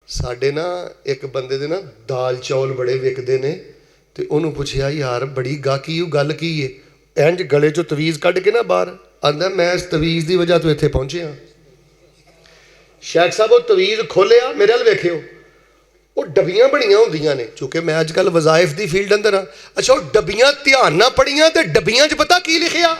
साडे ना एक बंदे दे ना दाल चौल बड़े विकदे ने ते उन्होंने पूछया यार बड़ी गाकी गल की है इंज गले चो तवीज़ कढ़ के ना बाहर आंदा मैं इस तवीज़ की वजह तो इत्थे पहुंचे हाँ। शेख साहब वो तवीज़ खोलिया मेरे हल वेखियो वो डबियां बनियां होंदियां ने चूंकि मैं अजकल वज़ाइफ की फील्ड अंदर हाँ। अच्छा वो डबियां ध्यान ना पढ़ियां तो डबियां च पता की लिखिया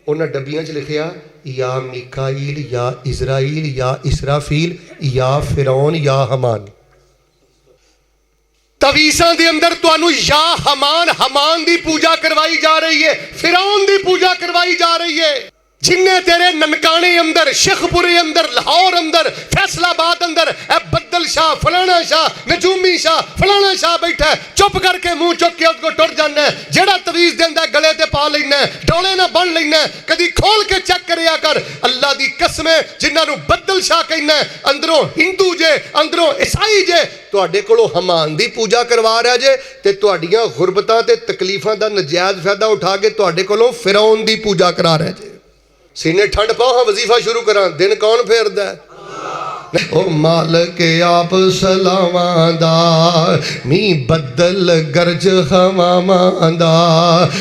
उन्हें डबियां च लिखिया या मीकाईल या इज़राइल या इसराफील या फिरौन या हमान। तवीज़ां दे अंदर तुहानू या हमान दी पूजा करवाई जा रही है, फिरौन दी पूजा करवाई जा रही है। जिन्ने तेरे ननकाने अंदर, शेखपुरे अंदर, लाहौर अंदर, फैसलाबाद अंदर बद्दल शाह फलाना शाह नजूमी शाह फलाना शाह बैठा है, चुप करके मुंह चुक के उसको टुर जाना है। जेड़ा तवीज़ देंदा गले ते पा लेना, डोले ना बन लेना, कदी खोल के चेक करिया कर। अल्लाह दी कसम जिन्हां नूं बद्दल शाह कहना अंदरों हिंदू जे अंदरों ईसाई जे तुहाडे कोलों हमान दी पूजा करवा रहा जे ते तुहाडीआं गुरबतां ते तकलीफां दा नजायज़ फायदा उठा के तुहाडे कोलों फिरौन दी पूजा करा रहा जे। सीने ठंड पाओ हाँ वजीफा शुरू करा दिन कौन फेरदा है ओ मालिक आप सलावांदा मी बदल गरज हवावांदा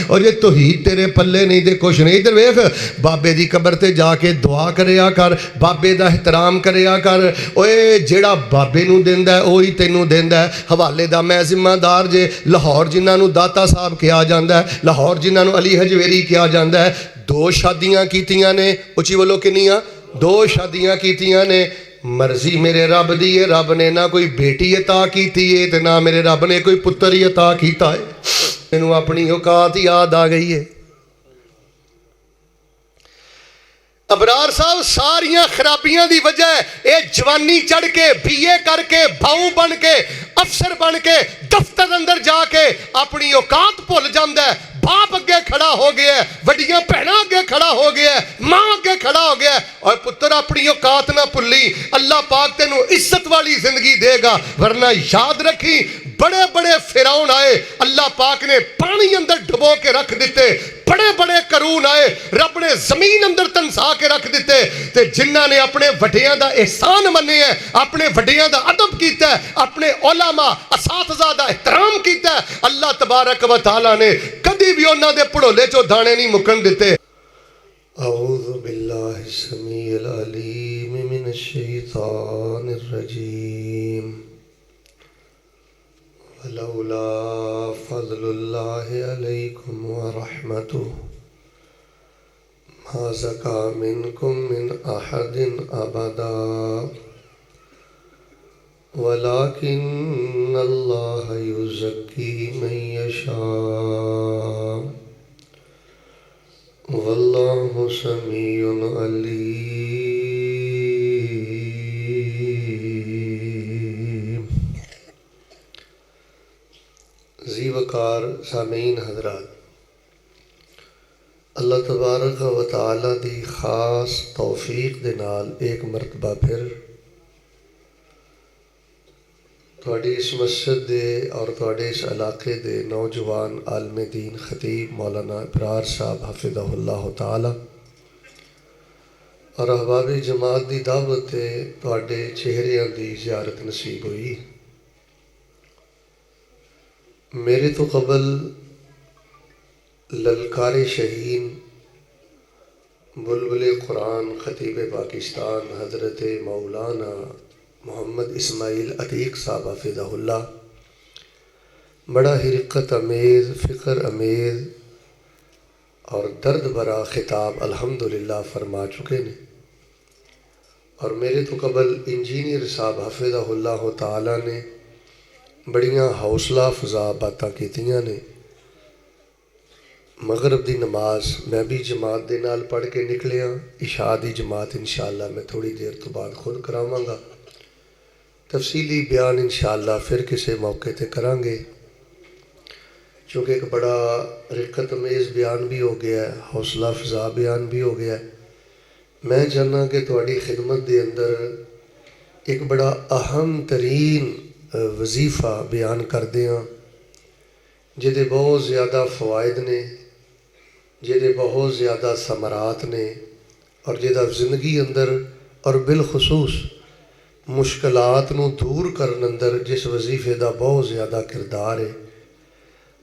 और ये तो ही तेरे पल्ले नहीं दे कुछ नहीं। इधर वेख बाबे दी कबर ते जाके दुआ करया कर, बाबे दा एहतराम करया कर। ओए जेड़ा बाबे नूं देंदा है ओही तैनूं देंदा है। हवाले दा मैं जिम्मेदार जे लाहौर जिन्हां नूं दाता साहब कहा जांदा है, लाहौर जिन्हां नूं अली हजवेरी कहा जांदा है, 2 शादियां कीतियां ने। उची बोलो किन्नियां? 2 शादियां कीतियां ने। मर्जी मेरे रब दी है, रब ने ना कोई बेटी अता की है ते ना मेरे रब ने कोई पुत्र ही अता किया है। मैनू अपनी औकात याद आ गई है। अबरार साहब सारिया खराबियां दी वजह ये जवानी चढ़ के बीए करके भाऊ बन के अफसर बन के दफ्तर अंदर जाके अपनी औकात भुल जाता है। बाप अगे खड़ा हो गया है, वड्डियां भैणां अगे खड़ा हो गया है, मां अगे खड़ा हो गया है और पुत्र अपनी औकात ना भुल्ली। अल्लाह पाक तेनू इज्जत वाली जिंदगी देगा। वरना याद रखी बड़े बड़े फिरौन आए, अल्लाह पाक ने पानी अंदर डुबो के रख दिते। बड़े बड़े करून आए, रब ने जमीन अंदर तनसा के रख दिते। ते जिन्हां ने अपने वड्डियां दा एहसान मन्ने है, अपने वड्डियां दा अदब कीता है, अपने उलमा असातिज़ा दा एहतराम कीता है, अल्लाह तबारक व तआला ने कदी भी उन्हां दे भड़ोले चो दाने नहीं मुकन दिते। औज़ु बिल्लाहि समीइल अलीम मिनश शैतानिर रजीम। वलौला फज़लुल्लाहि अलैकुम व रहमतुहु मा ज़का मिनकुम मिन अहदिन अबदा वलाकिन्नल्लाह युज़क्की मन यशा वल्लाहु समीउन अलीम। ज़ीवकार सामीन हज़रात, अल्लाह तबारक व तआला दी खास तौफीक दे नाल एक मरतबा फिर थोड़ी इस मस्जिद दे और थोड़े इस इलाके दे नौजवान आलम दीन खतीब मौलाना इब्रार साहब हफिज़हुल्लाह ताला और अहबाब जमात की दावत से थोड़े चेहरियां की ज़ियारत नसीब हुई। मेरे तो कबल ललकारे शहीन बुलबुल कुरान खतीब पाकिस्तान हज़रत मौलाना मोहम्मद इस्माइल अतीक साहब हफिज़हुल्लाह बड़ा हिरकत अमेज़ फ़िक्र अमेज़ और दर्द भरा खिताब अल्हम्दुलिल्लाह फरमा चुके ने। और मेरे तो कबल इंजीनियर साहब हफिज़हुल्लाह ताला ने बड़ियां हौसला अफज़ा बातां कीतियां ने। मगरब की नमाज मैं भी जमात दे नाल पढ़ के निकलिया। इशा दी जमात इंशाअल्लाह मैं थोड़ी देर तो बाद खुद करावांगा। तफसीली बयान इंशाअल्लाह फिर किसी मौके ते करांगे, चूँकि एक बड़ा रिक्कत अमेज़ बयान भी हो गया है, हौसला अफज़ा बयान भी हो गया है। मैं चाहना कि तुहाडी खिदमत के अंदर एक बड़ा अहम तरीन वजीफ़ा बयान कर दें जिहदे बहुत ज़्यादा फ़वायद ने, जिहदे बहुत ज़्यादा समरात ने और जिहदा ज़िंदगी अंदर और बिलखसूस मुश्किलात नूं दूर करन अंदर जिस वजीफे का बहुत ज़्यादा किरदार है,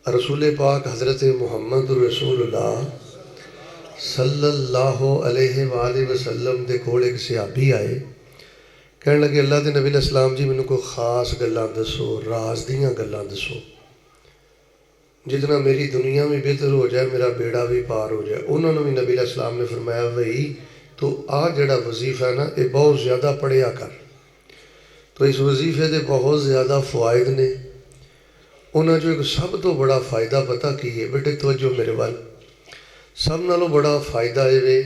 रसूल पाक हज़रत मुहम्मद रसूलुल्लाह सल्लल्लाहु अलैहि वसल्लम दे कोल एक सहाबी आए, कहने लगे अल्लाह के नबी इस्लाम जी मैनू कोई खास गल्लां दसो, राज दियां गल्लां दसो जितना मेरी दुनिया भी बेहतर हो जाए, मेरा बेड़ा भी पार हो जाए। उन्होंने भी नबी इस्लाम ने फरमाया भाई तो आ जड़ा वजीफा है ना ये बहुत ज़्यादा पढ़िया कर। तो इस वजीफे के बहुत ज़्यादा फ़वायद ने। उन्होंने जो एक सब तो बड़ा फ़ायदा पता की है बेटे, तवज्जो मेरे वाल, सब नालों बड़ा फ़ायदा ये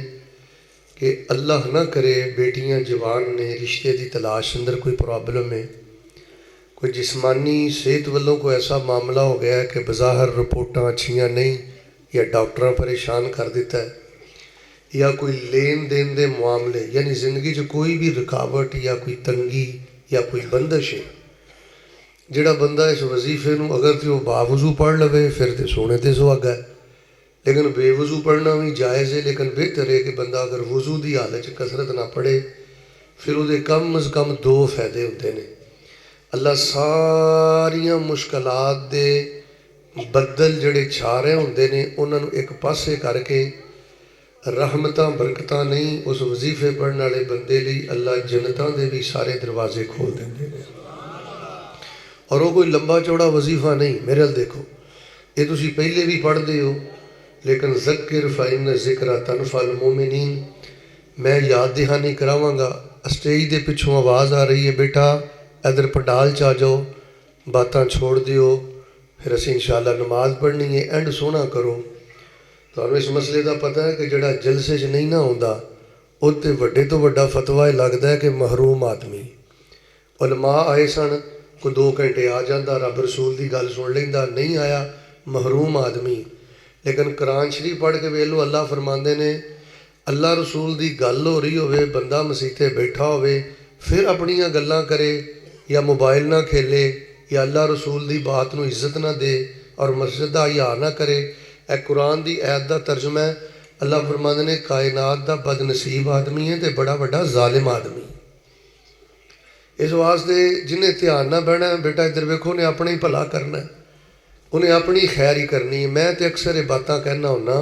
कि अल्लाह ना करे बेटियां जवान ने, रिश्ते की तलाश अंदर कोई प्रॉब्लम है, कोई जिस्मानी सेहत वालों को ऐसा मामला हो गया है कि बज़ाहिर रिपोर्टां अच्छियाँ नहीं, या डॉक्टर परेशान कर देता है, या कोई लेन देन के मामले, यानी ज़िंदगी च कोई भी रुकावट या कोई तंगी या कोई बंदिश है, जिहड़ा बंदा इस वजीफे नूं अगर तो बावजू पढ़ लवे फिर तो सोने ते सुहागा है, लेकिन बेवजू पढ़ना भी जायज़ है। लेकिन बेहतर है कि बंदा अगर वजू की हालत कसरत ना पढ़े, फिर वो कम अज़ कम दो फायदे होंगे ने। अल्लाह सारिया मुश्किलात दे बदल जिहड़े छा रहे होंदे ने उन्होंने एक पासे करके रहमतां बरकतां नहीं, उस वजीफे पढ़ने वाले बंदे लिए अल्लाह जन्नतां दे भी सारे दरवाजे खोल देंदे ने। और वो कोई लंबा चौड़ा वजीफा नहीं। मेरे अल देखो, ये तुसी पहले भी पढ़ते हो, लेकिन ज़क्किर फ़इन्न ज़िक्रा तनफ़अल मोमिनीन, मैं याद दहानी करावांगा। स्टेज के पिछों आवाज़ आ रही है बेटा इधर पंडाल च आ जाओ, बातां छोड़ दियो, फिर असीं इंशाअल्लाह नमाज पढ़नी है, एंड सोना करो। तो इस मसले का पता है कि जड़ा जलसे च नहीं ना आउंदा उत्ते वड्डे तो वड्डा फतवा यह लगता है कि महरूम आदमी। उलमा आए सन, कोई 2 घंटे आ जाता, रब रसूल की गल सुन लेंदा, नहीं आया महरूम आदमी। लेकिन कुरान शरीफ पढ़ के वेख लो, अल्लाह फरमाते ने अल्लाह रसूल की गल हो रही होवे, बंदा मसीते बैठा होवे, फिर अपनियां गल्लां करे या मोबाइल ना खेले या अल्लाह रसूल की बात नूं इज्जत ना दे और मस्जिद का हया ना करे। ए कुरान की ऐत का तर्जमा है। अल्लाह फरमाते ने कायनात का बदनसीब आदमी है तो बड़ा बड़ा जालिम आदमी। इस वास्ते जिन्हें ध्यान ना बहना है बेटा, इधर वेखो, उन्हें अपना ही भला करना है, उन्हें अपनी खैर ही करनी है। मैं तो अक्सर ये बातें कहना होना,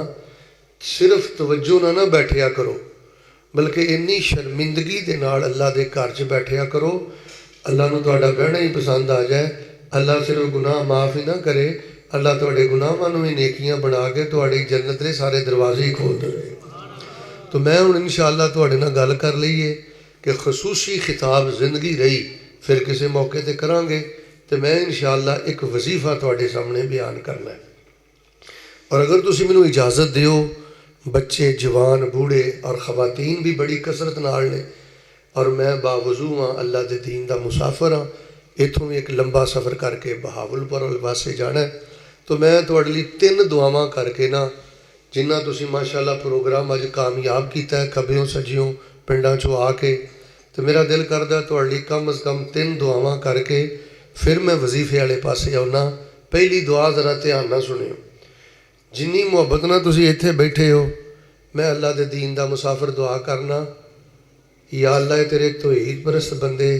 सिर्फ तवज्जो ना बैठिया करो, बल्कि इन्नी शर्मिंदगी के नाल अल्लाह के घर च बैठिया करो। अल्लाह नूं तुहाडा बहना ही पसंद आ जाए। अल्लाह सिर्फ गुनाह माफ़ ही ना करे, अल्लाह तुहाडे गुनाहां नूं भी नेकियां बना के तुहाडी जन्नत के सारे दरवाजे ही खोल देवे। तो मैं हुण इंशाअल्लाह तुहाडे नाल गल कर लईए कि खसूसी खिताब जिंदगी रही, फिर किसी मौके पर करांगे। तो मैं इंशाअल्लाह एक वजीफा तुहाडे सामने बयान करना है। और अगर तुसीं मैनूं इजाज़त दिओ, बच्चे जवान बूढ़े और खवातीन भी बड़ी कसरत नाल ने, और मैं बावजू हाँ, अल्लाह के दीन का मुसाफिर हाँ, इत्थों भी एक लंबा सफ़र करके बहावलपुर वाले पासे जाना है। तो मैं तुहाडे लई 3 दुआवां करके ना, जिन्ना तुसीं माशाअल्लाह प्रोग्राम अज कामयाब किया है, खब्बियों सज्जियों पिंडां चों आके, तो मेरा दिल करदा तुहाडे लई कम अज़ कम 3 दुआवां करके फिर मैं वजीफे वाले पासे आउना। पहली दुआ ज़रा ध्यान नाल सुनियो। जिन्नी मुहब्बत नाल तुसीं इत्थे बैठे हो, मैं अल्लाह के दीन का मुसाफिर दुआ करना, या अल्लाह तेरे तौहीद परस्त बंदे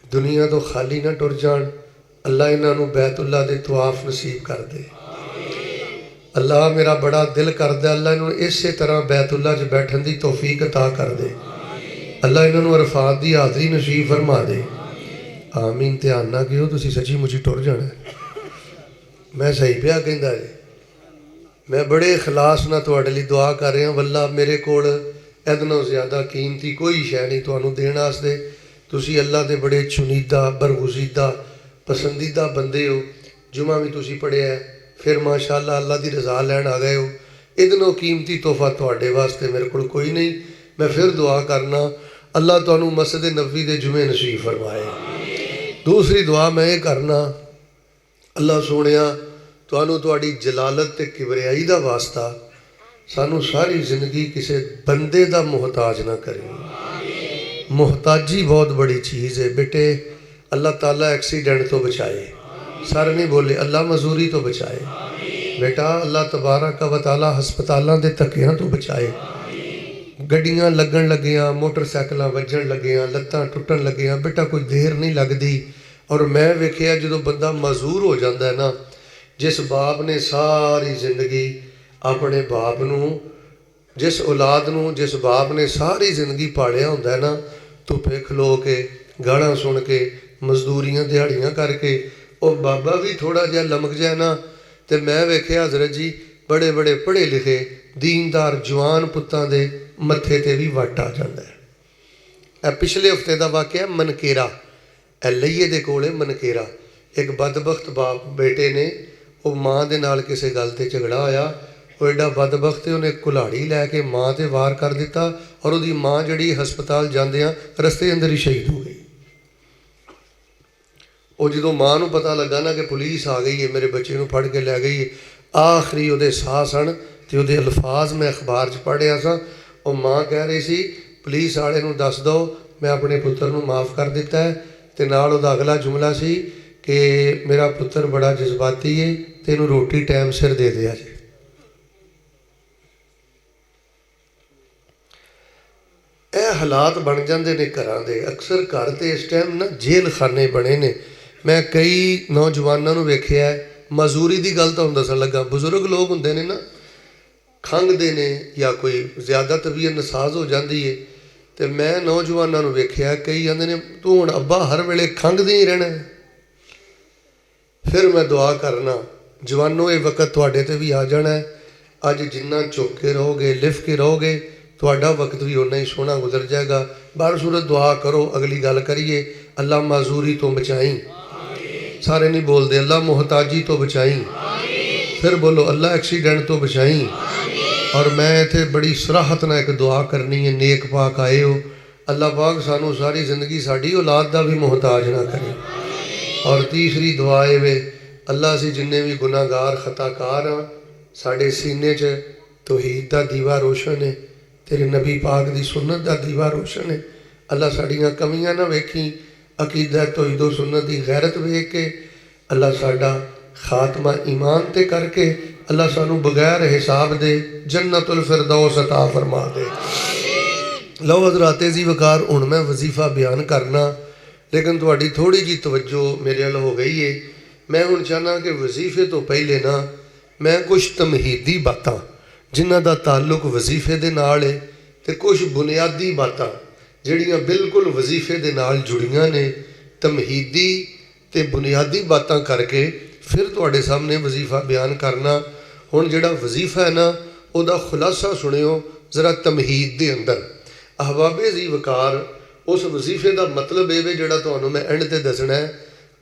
दुनिया तो खाली ना टुर जान, अल्लाह इन्हों बैतुल्ला दे तवाफ नसीब कर दे। अल्लाह मेरा बड़ा दिल करदा, अल्लाह इन्हों इस तरह बैतुल्ला च बैठन की तौफीक अता कर दे। अल्लाह इन्हों अरफात की हाज़री नसीब फरमा दे। आमीन। ध्यान ना कहो, तुसीं सच्ची मुची टुर जाना। मैं सही पिया कहंदा जी, मैं बड़े खिलास ना तुहाडे लई दुआ कर रहा। वल्ला मेरे कोल इहदे नालों ज़्यादा कीमती कोई शै नहीं तुहानूं देण वास्ते। तुसीं अल्लाह दे बड़े चुनीदा बरगुज़ीदा पसंदीदा बंदे हो। जुमा भी तुसीं पढ़िया है, फिर माशाअल्लाह अल्लाह की रज़ा लैण आ गए हो। इहदे नालों कीमती तोहफा तुहाडे वास्ते मेरे कोल कोई नहीं। मैं फिर दुआ करना, अल्लाह तुहानूं मस्जिद नबवी दे जुमे नसीब फरमाए। दूसरी दुआ मैं ये करना, अल्लाह सोहणिया तुहानूं तुहाडी जलालत ते किबरियाई दा वास्ता सानू सारी जिंदगी किसी बंदे का मुहताज ना करें। मुहताजी बहुत बड़ी चीज़ है बेटे। अल्लाह ताला एक्सीडेंट तो बचाए, सर नहीं बोले, अल्लाह मजूरी तो बचाए बेटा। अल्लाह तबारक व तआला हस्पतालों के धक्कियां तो बचाए। ਗੱਡੀਆਂ ਲੱਗਣ ਲੱਗੀਆਂ, ਮੋਟਰਸਾਈਕਲਾਂ ਵੱਜਣ ਲੱਗੀਆਂ, ਲੱਤਾਂ ਟੁੱਟਣ ਲੱਗੀਆਂ। ਬੇਟਾ ਕੋਈ ਦੇਰ ਨਹੀਂ ਲੱਗਦੀ। ਔਰ ਮੈਂ ਵੇਖਿਆ ਜਦੋਂ ਬੰਦਾ ਮਜ਼ਦੂਰ ਹੋ ਜਾਂਦਾ ਹੈ ਨਾ, ਜਿਸ ਬਾਪ ਨੇ ਸਾਰੀ ਜ਼ਿੰਦਗੀ ਆਪਣੇ ਬਾਪ ਨੂੰ, ਜਿਸ ਔਲਾਦ ਨੂੰ ਜਿਸ ਬਾਪ ਨੇ ਸਾਰੀ ਜ਼ਿੰਦਗੀ ਪਾਲਿਆ ਹੁੰਦਾ ਹੈ ਨਾ, ਧੁੱਪੇ ਖਲੋ ਕੇ, ਗਾਲਾਂ ਸੁਣ ਕੇ, ਮਜ਼ਦੂਰੀਆਂ ਦਿਹਾੜੀਆਂ ਕਰਕੇ, ਉਹ ਬਾਬਾ ਵੀ ਥੋੜ੍ਹਾ ਜਿਹਾ ਲਮਕ ਜਾਏ ਨਾ। ਅਤੇ ਮੈਂ ਵੇਖਿਆ ਹਜ਼ਰਤ ਜੀ ਬੜੇ ਬੜੇ ਪੜ੍ਹੇ ਲਿਖੇ ਦੀਨਦਾਰ ਜਵਾਨ ਪੁੱਤਾਂ ਦੇ ਮੱਥੇ 'ਤੇ ਵੀ ਵੱਟ ਆ ਜਾਂਦਾ ਹੈ। ਇਹ ਪਿਛਲੇ ਹਫ਼ਤੇ ਦਾ ਵਾਕਿਆ ਮਨਕੇਰਾ, ਇਹ ਲਈਏ ਦੇ ਕੋਲ ਮਨਕੇਰਾ। ਇੱਕ ਬਦਬਖਤ ਬਾਪ ਬੇਟੇ ਨੇ, ਉਹ ਮਾਂ ਦੇ ਨਾਲ ਕਿਸੇ ਗੱਲ 'ਤੇ ਝਗੜਾ ਹੋਇਆ। ਉਹ ਐਡਾ ਬਦਬਖਤ ਹੈ, ਉਹਨੇ ਕੁਲਹਾੜੀ ਲੈ ਕੇ ਮਾਂ 'ਤੇ ਵਾਰ ਕਰ ਦਿੱਤਾ। ਔਰ ਉਹਦੀ ਮਾਂ ਜਿਹੜੀ ਹਸਪਤਾਲ ਜਾਂਦਿਆਂ ਰਸਤੇ ਅੰਦਰ ਹੀ ਸ਼ਹੀਦ ਹੋ ਗਈ। ਉਹ ਜਦੋਂ ਮਾਂ ਨੂੰ ਪਤਾ ਲੱਗਾ ਨਾ ਕਿ ਪੁਲਿਸ ਆ ਗਈ ਹੈ, ਮੇਰੇ ਬੱਚੇ ਨੂੰ ਫੜ ਕੇ ਲੈ ਗਈ ਹੈ, ਆਖਰੀ ਉਹਦੇ ਸਾਹ ਸਨ। ਅਤੇ ਉਹਦੇ ਅਲਫਾਜ਼ ਮੈਂ ਅਖਬਾਰ 'ਚ ਪੜ੍ਹਿਆ ਸਾਂ। ਉਹ ਮਾਂ ਕਹਿ ਰਹੀ ਸੀ, ਪੁਲਿਸ ਵਾਲੇ ਨੂੰ ਦੱਸ ਦਿਓ ਮੈਂ ਆਪਣੇ ਪੁੱਤਰ ਨੂੰ ਮਾफ़ ਕਰ ਦਿੱਤਾ ਹੈ। ਅਤੇ ਨਾਲ ਉਹਦਾ ਅਗਲਾ ਜੁਮਲਾ ਸੀ ਕਿ ਮੇਰਾ ਪੁੱਤਰ ਬੜਾ ਜਜ਼ਬਾਤੀ ਹੈ ਅਤੇ ਇਹਨੂੰ ਰੋਟੀ ਟਾਈਮ ਸਿਰ ਦੇ ਦਿਆ ਜੇ। ਇਹ ਹਾਲਾਤ ਬਣ ਜਾਂਦੇ ਨੇ ਘਰਾਂ ਦੇ। ਅਕਸਰ ਘਰ ਤੇ ਇਸ ਟਾਈਮ ਨਾ ਜੇਲ੍ਹ ਖਾਨੇ ਬਣੇ ਨੇ। ਮੈਂ ਕਈ ਨੌਜਵਾਨਾਂ ਨੂੰ ਵੇਖਿਆ, ਮਜ਼ਦੂਰੀ ਦੀ ਗੱਲ ਤੁਹਾਨੂੰ ਦੱਸਣ ਲੱਗਾ। ਬਜ਼ੁਰਗ ਲੋਕ ਹੁੰਦੇ ਨੇ ਨਾ, ਖੰਘਦੇ ਨੇ ਜਾਂ ਕੋਈ ਜ਼ਿਆਦਾ ਤਬੀਅਤ ਨਸਾਜ਼ ਹੋ ਜਾਂਦੀ ਹੈ, ਅਤੇ ਮੈਂ ਨੌਜਵਾਨਾਂ ਨੂੰ ਵੇਖਿਆ, ਕਈ ਕਹਿੰਦੇ ਨੇ ਤੂੰ ਹੁਣ ਅੱਬਾ ਹਰ ਵੇਲੇ ਖੰਘਦੇ ਹੀ ਰਹਿਣਾ। ਫਿਰ ਮੈਂ ਦੁਆ ਕਰਨਾ, ਜਵਾਨੋ ਇਹ ਵਕਤ ਤੁਹਾਡੇ 'ਤੇ ਵੀ ਆ ਜਾਣਾ ਹੈ। ਅੱਜ ਜਿੰਨਾ ਝੁੱਕ ਕੇ ਰਹੋਗੇ, ਲਿਫ ਕੇ ਰਹੋਗੇ, ਤੁਹਾਡਾ ਵਕਤ ਵੀ ਓਨਾ ਹੀ ਸੋਹਣਾ ਗੁਜ਼ਰ ਜਾਏਗਾ। ਬਾਰ ਸੂਰਤ ਦੁਆ ਕਰੋ। ਅਗਲੀ ਗੱਲ ਕਰੀਏ, ਅੱਲਾ ਮਾਜ਼ੂਰੀ ਤੋਂ ਬਚਾਈ। ਸਾਰੇ ਨਹੀਂ ਬੋਲਦੇ, ਅੱਲਾ ਮੁਹਤਾਜੀ ਤੋਂ ਬਚਾਈ। ਫਿਰ ਬੋਲੋ, ਅੱਲਾ ਐਕਸੀਡੈਂਟ ਤੋਂ ਬਚਾਈ। ਔਰ ਮੈਂ ਇੱਥੇ ਬੜੀ ਸਰਾਹਤ ਨਾਲ ਇੱਕ ਦੁਆ ਕਰਨੀ ਹੈ, ਨੇਕ ਪਾਕ ਆਏ ਹੋ, ਅੱਲਾ ਪਾਕ ਸਾਨੂੰ ਸਾਰੀ ਜ਼ਿੰਦਗੀ ਸਾਡੀ ਔਲਾਦ ਦਾ ਵੀ ਮੁਹਤਾਜ ਨਾ ਕਰੇ। ਔਰ ਤੀਸਰੀ ਦੁਆ ਇਹ ਵੇ, ਅੱਲਾ ਅਸੀਂ ਜਿੰਨੇ ਵੀ ਗੁਨਾਹਗਾਰ ਖਤਾਕਾਰ ਹਾਂ, ਸਾਡੇ ਸੀਨੇ 'ਚ ਤੌਹੀਦ ਦਾ ਦੀਵਾ ਰੋਸ਼ਨ ਹੈ, ਤੇਰੇ ਨਬੀ ਪਾਕ ਦੀ ਸੁਨਤ ਦਾ ਦੀਵਾ ਰੋਸ਼ਨ ਹੈ। ਅੱਲਾ ਸਾਡੀਆਂ ਕਮੀਆਂ ਨਾ ਵੇਖੀ, ਅਕੀਦਾ ਤੌਹੀਦ ਸੁਨਤ ਦੀ ਗੈਰਤ ਵੇਖ ਕੇ ਅੱਲਾ ਸਾਡਾ ਖਾਤਮਾ ਈਮਾਨ 'ਤੇ ਕਰਕੇ ਅੱਲਾ ਸਾਨੂੰ ਬਗੈਰ ਹਿਸਾਬ ਦੇ ਜੰਨਤੁਲ ਫਿਰਦੌਸ ਅਤਾ ਫਰਮਾ ਦੇ। ਲਓ ਹਜ਼ਰਾਤ ਜੀ ਵਕਾਰ, ਹੁਣ ਮੈਂ ਵਜ਼ੀਫਾ ਬਿਆਨ ਕਰਨਾ, ਲੇਕਿਨ ਤੁਹਾਡੀ ਥੋੜ੍ਹੀ ਜਿਹੀ ਤਵੱਜੋ ਮੇਰੇ ਵੱਲ ਹੋ ਗਈ ਹੈ। ਮੈਂ ਹੁਣ ਚਾਹੁੰਦਾ ਕਿ ਵਜ਼ੀਫੇ ਤੋਂ ਪਹਿਲੇ ਨਾ ਮੈਂ ਕੁਛ ਤਮਹੀਦੀ ਬਾਤਾਂ ਜਿਨ੍ਹਾਂ ਦਾ ਤਾਲੁਕ ਵਜ਼ੀਫੇ ਦੇ ਨਾਲ ਹੈ, ਅਤੇ ਕੁਛ ਬੁਨਿਆਦੀ ਬਾਤਾਂ ਜਿਹੜੀਆਂ ਬਿਲਕੁਲ ਵਜ਼ੀਫੇ ਦੇ ਨਾਲ ਜੁੜੀਆਂ ਨੇ, ਤਮਹੀਦੀ ਅਤੇ ਬੁਨਿਆਦੀ ਬਾਤਾਂ ਕਰਕੇ ਫਿਰ ਤੁਹਾਡੇ ਸਾਹਮਣੇ ਵਜ਼ੀਫਾ ਬਿਆਨ ਕਰਨਾ। ਹੁਣ ਜਿਹੜਾ ਵਜ਼ੀਫਾ ਹੈ ਨਾ, ਉਹਦਾ ਖੁਲਾਸਾ ਸੁਣਿਓ ਜ਼ਰਾ ਤਮਹੀਦ ਦੇ ਅੰਦਰ। ਅਹਬਾਬੇ ਜੀ ਵਕਾਰ, ਉਸ ਵਜ਼ੀਫੇ ਦਾ ਮਤਲਬ ਇਹ ਵੇ ਜਿਹੜਾ ਤੁਹਾਨੂੰ ਮੈਂ ਐਂਡ 'ਤੇ ਦੱਸਣਾ ਹੈ।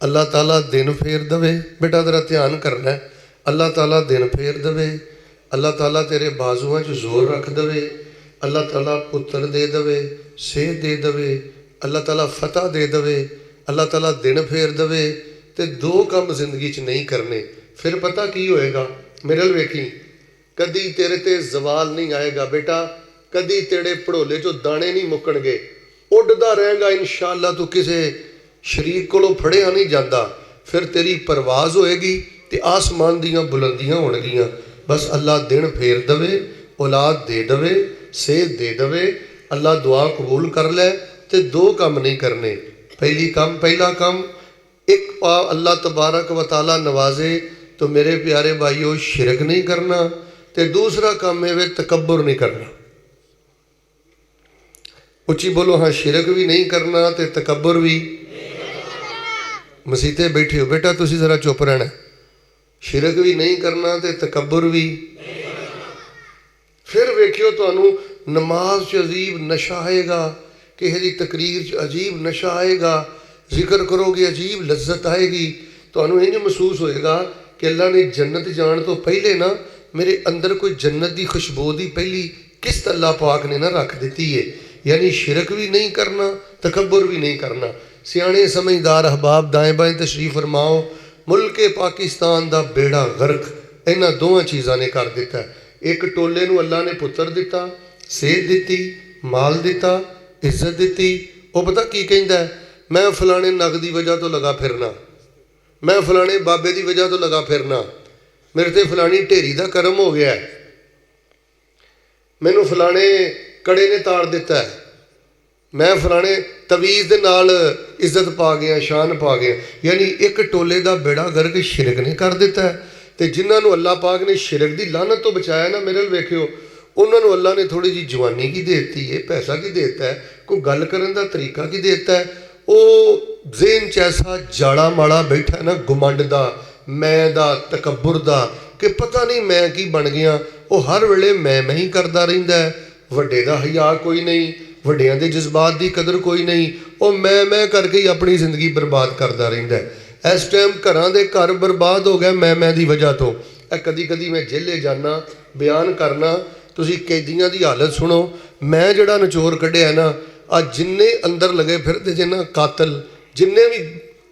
ਅੱਲਾਹ ਤਾਲਾ ਦਿਨ ਫੇਰ ਦੇਵੇ। ਬੇਟਾ ਜ਼ਰਾ ਧਿਆਨ ਕਰਨਾ ਹੈ। ਅੱਲਾਹ ਤਾਲਾ ਦਿਨ ਫੇਰ ਦੇਵੇ। ਅੱਲਾਹ ਤਾਲਾ ਤੇਰੇ ਬਾਜ਼ੂਆਂ 'ਚ ਜ਼ੋਰ ਰੱਖ ਦੇਵੇ। ਅੱਲਾਹ ਤਾਲਾ ਪੁੱਤਰ ਦੇ ਦੇਵੇ, ਸਿਹਤ ਦੇ ਦੇਵੇ। ਅੱਲਾਹ ਤਾਲਾ ਫਤਹ ਦੇ ਦੇਵੇ। ਅੱਲਾਹ ਤਾਲਾ ਦਿਨ ਫੇਰ ਦੇਵੇ। ਅਤੇ ਦੋ ਕੰਮ ਜ਼ਿੰਦਗੀ 'ਚ ਨਹੀਂ ਕਰਨੇ। ਫਿਰ ਪਤਾ ਕੀ ਹੋਏਗਾ, ਮੇਰੇ ਵੱਲ ਵੇਖੀ, ਕਦੀ ਤੇਰੇ 'ਤੇ ਜ਼ਵਾਲ ਨਹੀਂ ਆਏਗਾ ਬੇਟਾ, ਕਦੀ ਤੇਰੇ ਭੜੋਲੇ 'ਚੋਂ ਦਾਣੇ ਨਹੀਂ ਮੁੱਕਣਗੇ। ਉੱਡਦਾ ਰਹੇਗਾ ਇਨਸ਼ਾ ਅੱਲਾ, ਤੂੰ ਕਿਸੇ ਸ਼ਰੀਕ ਕੋਲੋਂ ਫੜਿਆ ਨਹੀਂ ਜਾਂਦਾ। ਫਿਰ ਤੇਰੀ ਪਰਵਾਜ਼ ਹੋਏਗੀ ਅਤੇ ਆਸਮਾਨ ਦੀਆਂ ਬੁਲੰਦੀਆਂ ਹੋਣਗੀਆਂ। ਬਸ ਅੱਲਾ ਦਿਨ ਫੇਰ ਦੇਵੇ, ਔਲਾਦ ਦੇ ਦੇਵੇ, ਸਿਹਤ ਦੇ ਦੇਵੇ। ਅੱਲਾ ਦੁਆ ਕਬੂਲ ਕਰ ਲੈ। ਅਤੇ ਦੋ ਕੰਮ ਨਹੀਂ ਕਰਨੇ। ਪਹਿਲਾ ਕੰਮ ਇੱਕ ਪਾ ਅੱਲਾ ਤਬਾਰਕ व ताला नवाजे तो मेरे प्यारे भाईओ शिरक नहीं करना। तो दूसरा काम है वे तकब्बुर नहीं करना। उच्ची बोलो हाँ, शिरक भी नहीं करना तो तकब्बुर भी। मसीते बैठे हो बेटा, तुसी जरा चुप रहना। शिरक भी नहीं करना तो तकब्बुर भी। फिर वेखियो तुहानू नमाज च अजीब नशा आएगा, किसी की तकरीर च अजीब नशा आएगा, जिक्र करोगे अजीब लज्जत आएगी। तुहानू इंज महसूस होएगा कि अल्लाह ने जन्नत जाने तो पहले ना मेरे अंदर कोई जन्नत की खुशबू की पहली किस्त अल्लाह पाक ने ना रख दी है। यानी शिरक भी नहीं करना, तकब्बुर भी नहीं करना। सियाणे समझदार अहबाब दाएं बाएं तशरीफ फरमाओ। मुल्क पाकिस्तान का बेड़ा गर्क इन्हां दोवां चीज़ां ने कर दिता। एक टोले नूं अल्लाह ने पुत्र दिता, सेहत दिती, माल दिता, इज्जत दिती। वो पता की कहंदा है, मैं फलाने नग की वजह तो लगा फिरना, मैं फलाने बाबे की वजह तो लगा फिरना, मेरे ते फलानी ढेरी का करम हो गया, मैनू फलाने कड़े ने ताड़ दिता है, मैं फलाने तवीज़ दे नाल इज्जत पा गया, शान पा गया। यानी एक टोले का बेड़ा गर्क शिरक ने कर दिता है। तो जिन्होंने अल्लाह पाक ने शिरक की लानत तो बचाया ना, मेरे वेख्यो उन्होंने अल्लाह ने थोड़ी जी जवानी की दे दी है, पैसा की देता है, कोई गल करन दा तरीका की देता है। वो ज़हन च ऐसा जाड़ा माड़ा बैठा है ना, घुमंड दा, मैं दा, तकब्बुर दा, कि पता नहीं मैं की बन गया। वो हर वेले मैं ही करता रहिंदा है। वड्डे दा हया कोई नहीं, वड्डियां दे जज्बात की कदर कोई नहीं। वो मैं करके ही अपनी जिंदगी बर्बाद करता रहिंदा है। इस टाइम घरां दे घर बर्बाद हो गए मैं दी वजह तो। कदी कदी मैं जेले जाना, बयान करना, तुसी कैदियां दी हालत सुनो। मैं जिहड़ा नचोर कढ़िया ना, आज जिन्ने अंदर लगे फिरदे जे ना कातल, जिन्ने भी